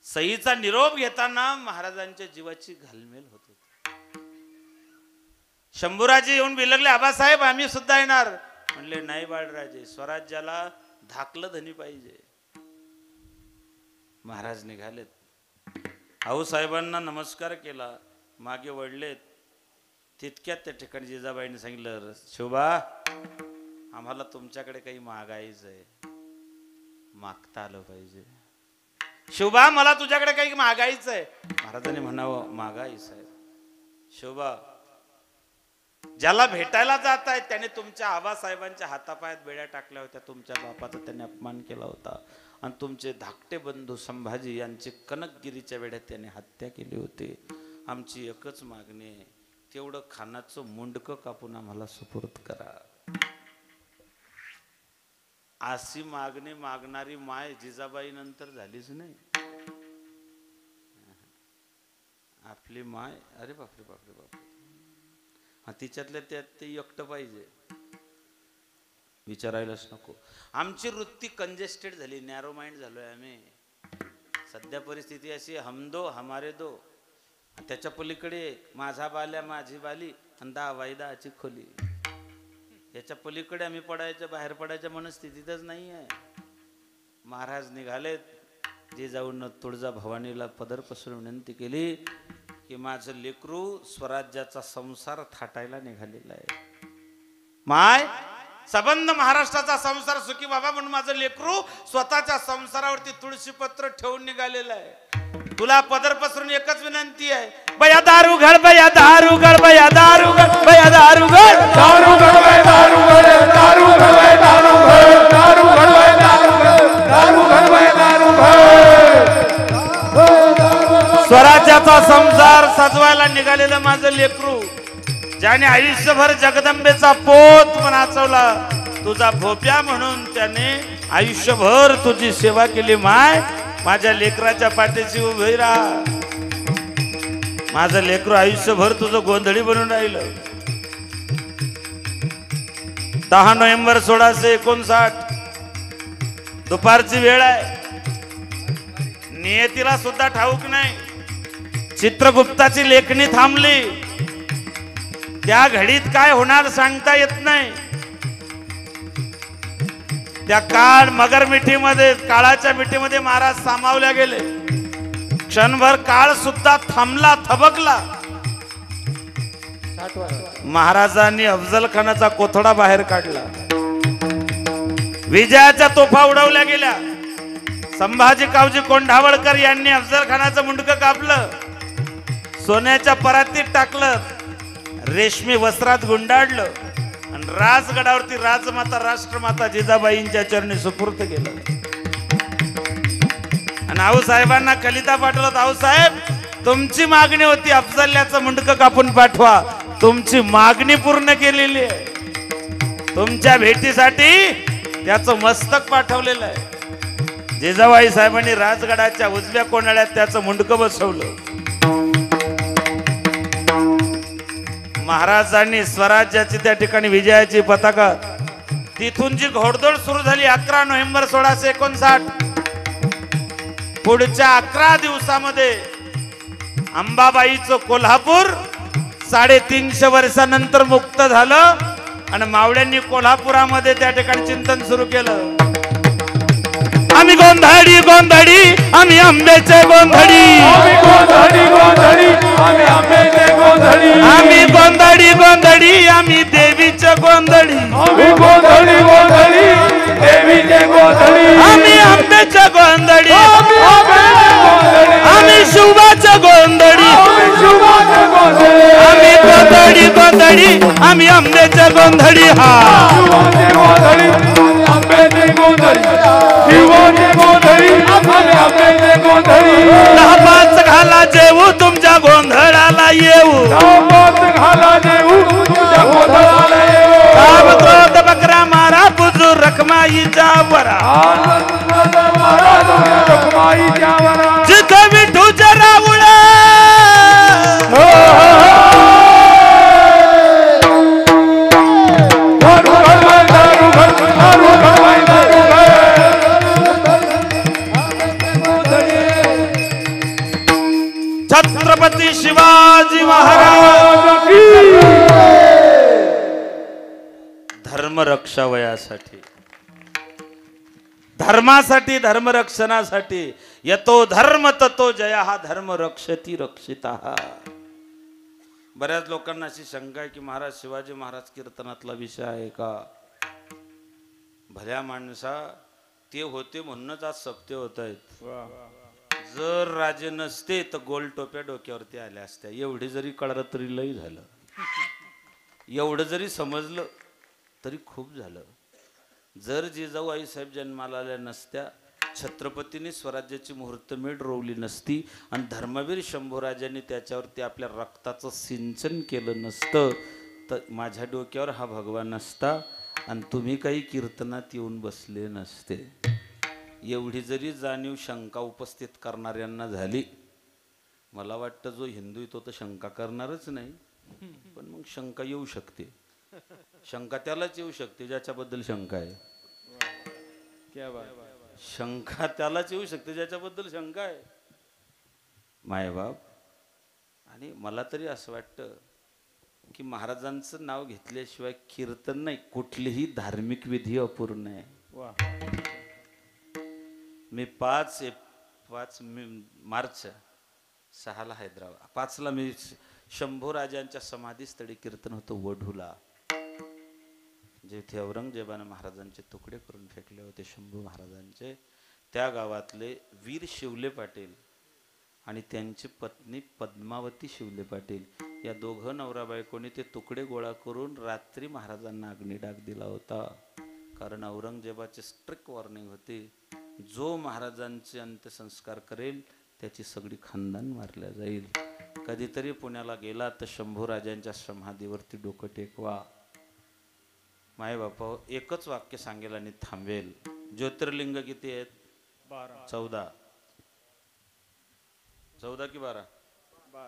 सईचा निरोप घेताना महाराजांच्या जीवाची घालमेल होत होती. शंभूराजे येऊन बिलगले, आबासाहेब आम्ही सुद्धा येणार. म्हणले नाही बाळराजे, स्वराज्याला धाकलं धनी पाहिजे. महाराज निघालेत. आऊसाहेबांना नमस्कार केला. मागे वळलेत. तितक्यात त्या ठिकाणी जिजाबाईंनी सांगितलं, शोभा आम्हाला तुमच्याकडे काही मागायचं आहे, मागता आलं पाहिजे. शोभा मला तुझ्याकडे काही मागायचं आहे. महाराजांनी म्हणावं मागायचं आहे. शोभा ज्याला भेटायला जात आहेत त्याने तुमच्या आबासाहेबांच्या हातापायात बेड्या टाकल्या होत्या. तुमच्या बापाचा त्याने अपमान केला होता आणि तुमचे धाकटे बंधू संभाजी यांची कनकगिरीच्या वेड्यात त्याने हत्या केली होती. आमची एकच मागणी आहे, तेवढं खानाचं मुंडकं कापून आम्हाला सुपूर्द करा. अशी मागणी मागणारी माय जिजाबाई नंतर झालीच नाही. आपली माय, अरे बापरे बापरे बापरे, तिच्यातल्या त्यात ते एकटं पाहिजे, विचारायलाच नको. आमची वृत्ती कंजेस्टेड झाली, नॅरो माइंड झालोय आम्ही. सध्या परिस्थिती अशी, हम दो हमारे दो, त्याच्या पलीकडे माझा बाल्या माझी बाली आणि 10 वायदाची खोली. याच्या पलीकडे आम्ही बाहेर पडायच्या मनस्थितीतच नाही आहे. महाराज निघालेत. जे जाऊन तुळजा भवानीला पदर पसरून विनंती केली की माझं लेकरू स्वराज्याचा संसार थाटायला निघालेला आहे. माय सबंध महाराष्ट्राचा संसार सुखी बाबा म्हणून माझं लेकरू स्वतःच्या संसारावरती तुळशी पत्र ठेवून निघालेलं आहे. तुला पदर पसरून एकच विनंती आहे, बया दारू घड, बया दारू घड, बया दारू घड, बया दारू घड, दारू घडवाय दारू घड, दारू घडवाय दारू घड, दारू घडवाय दारू घड, दारू घडवाय दारू घड. स्वराज्याचा संसार सजवायला निघालेलं माझं लेकरू, ज्याने आयुष्यभर जगदंबेचा पोत नाचवला, तुझा भोप्या म्हणून त्याने आयुष्यभर तुझी सेवा केली. माय माझ्या लेकराच्या पाठीशी उभी राहा. माझं लेकरू आयुष्यभर तुझं गोंधळी बनून राहिलं. 10 नोव्हेंबर 1659 दुपारची वेळ आहे. नियतीला सुद्धा ठाऊक नाही. चित्रगुप्ताची लेखणी थांबली. त्या घडीत काय होणार सांगता येत नाही. त्या मगर मिठीमध्ये, काळाच्या मिठीमध्ये महाराज सामावल्या गेले. क्षणभर काळ सुद्धा थांबला, थबकला. महाराजांनी अफजल खानाचा कोथळा बाहेर काढला. विजयाच्या तोफा उडवल्या गेल्या. संभाजी कावजी कोंढावळकर यांनी अफजल खानाचं मुंडकं कापलं, सोन्याच्या परातीत टाकलं, रेशमी वस्त्रात गुंडाळलं आणि राजगडावरती राजमाता राष्ट्रमाता जिजाबाईंच्या चरणी सुपूर्द केलं. आणि आऊसाहेबांना कलिता पाठवलं, आऊसाहेब तुमची मागणी होती अफजल्याचं मुंडकं कापून पाठवा, तुमची मागणी पूर्ण केलेली आहे. तुमच्या भेटीसाठी त्याचं मस्तक पाठवलेलं आहे. जिजाबाई साहेबांनी राजगडाच्या उजव्या कोनाळ्यात त्याचं मुंडकं बसवलं. महाराजांनी स्वराज्याची त्या ठिकाणी विजयाची पताका, तिथून जी घोडदौड सुरू झाली 11 नोव्हेंबर 1659. पुढच्या 11 दिवसामध्ये अंबाबाईचं कोल्हापूर 350 वर्षानंतर मुक्त झालं आणि मावळ्यांनी कोल्हापुरामध्ये त्या ठिकाणी चिंतन सुरू केलं. आम्ही गोंधळी गोंधळी आम्ही आंब्याचे गोंधळी आम्ही गोंधळी गोंधळी आम्ही आंब्याचे गोंधळी आम्ही गोंधळी गोंधळी आम्ही देवीच्या गोंधळी आम्ही गोंधळी गोंधळी देवीचे गोंधळी आम्ही आंब्याच्या गोंधळी आम्ही आंब्याचे गोंधळी आम्ही शिवाच्या गोंधळी आम्ही शिवाचे गोंधळी आम्ही गोंधळी गोंधळी आम्ही आंब्याच्या गोंधळी हा शिवाचे गोंधळी आंब्याचे गोंधळी शिवाचे गोंधळी आम्ही आंब्याचे गोंधळी 10-5 घाला जेऊ तुमच्या गोंधळाला येऊ नामात घाला देऊ तुमच्या गोंधळाला येऊ काब क्रोध बकरा मारा बुजू रखमाईच्या वरा महाराज रखमाईच्या वरा जिथं विठूच्या राऊळ दारू घडवाय दारू घड दारू घडवाय दारू छत्रपती शिवाजी महाराज धर्मरक्षा वयासाठी धर्मासाठी धर्मरक्षणासाठी यतो धर्म ततो जय हा धर्म रक्षती रक्षिता. बऱ्याच लोकांना अशी शंका आहे की महाराज शिवाजी महाराज कीर्तनातला विषय आहे का. भल्या माणसा ते होते म्हणूनच आज सप्ते होत आहेत. जर राजे नसते तर गोल टोप्या डोक्यावरती आल्या असत्या. एवढे जरी कळलं तरी लई झालं. एवढं जरी समजलं तरी खूप झालं. जर जिजाऊ आईसाहेब जन्माला आल्या नसत्या, छत्रपतींनी स्वराज्याची मुहूर्तमेढ रोवली नसती आणि धर्मवीर शंभूराजांनी त्याच्यावरती आपल्या रक्ताचं सिंचन केलं नसतं तर माझ्या डोक्यावर हा भगवान नसता आणि तुम्ही काही कीर्तनात येऊन बसले नसते. एवढी जरी जाणीव शंका उपस्थित करणाऱ्यांना झाली, मला वाटतं जो हिंदू तो तर शंका करणारच नाही, पण मग शंका येऊ शकते. शंका त्यालाच येऊ शकते ज्याच्याबद्दल शंका आहे. शंका त्यालाच येऊ शकते ज्याच्याबद्दल शंका आहे. मायबाप. आणि मला तरी असं वाटतं की महाराजांचं नाव घेतल्याशिवाय कीर्तन नाही, कुठलीही धार्मिक विधी अपूर्ण आहे. मी 5 मार्च 6 हैदराबाद 5 मी शंभूराजांच्या समाधीस्थळी कीर्तन होतं वढूला, जिथे औरंगजेबाने महाराजांचे तुकडे करून फेकले होते शंभू महाराजांचे. त्या गावातले वीर शिवले पाटील आणि त्यांची पत्नी पद्मावती शिवले पाटील या दोघं नवरा बायकोनी ते तुकडे गोळा करून रात्री महाराजांना अग्निडाग दिला होता. कारण औरंगजेबाचे स्ट्रिक्ट वॉर्निंग होती, जो महाराजांचे अंत्यसंस्कार करेल त्याची सगळी खानदान मारल्या जाईल. कधीतरी पुण्याला गेला तर शंभूराजांच्या समाधीवरती डोकं टेकवा. माय बापा एकच वाक्य सांगेल आणि थांबेल. ज्योतिर्लिंग किती आहेत? 14 की 12?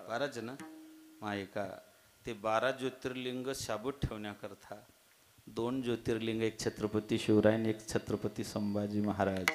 12च ना. मायका ते 12 ज्योतिर्लिंग शाबूत ठेवण्याकरता 2 ज्योतिर्लिंग, एक छत्रपती शिवराय आणि एक छत्रपती संभाजी महाराज.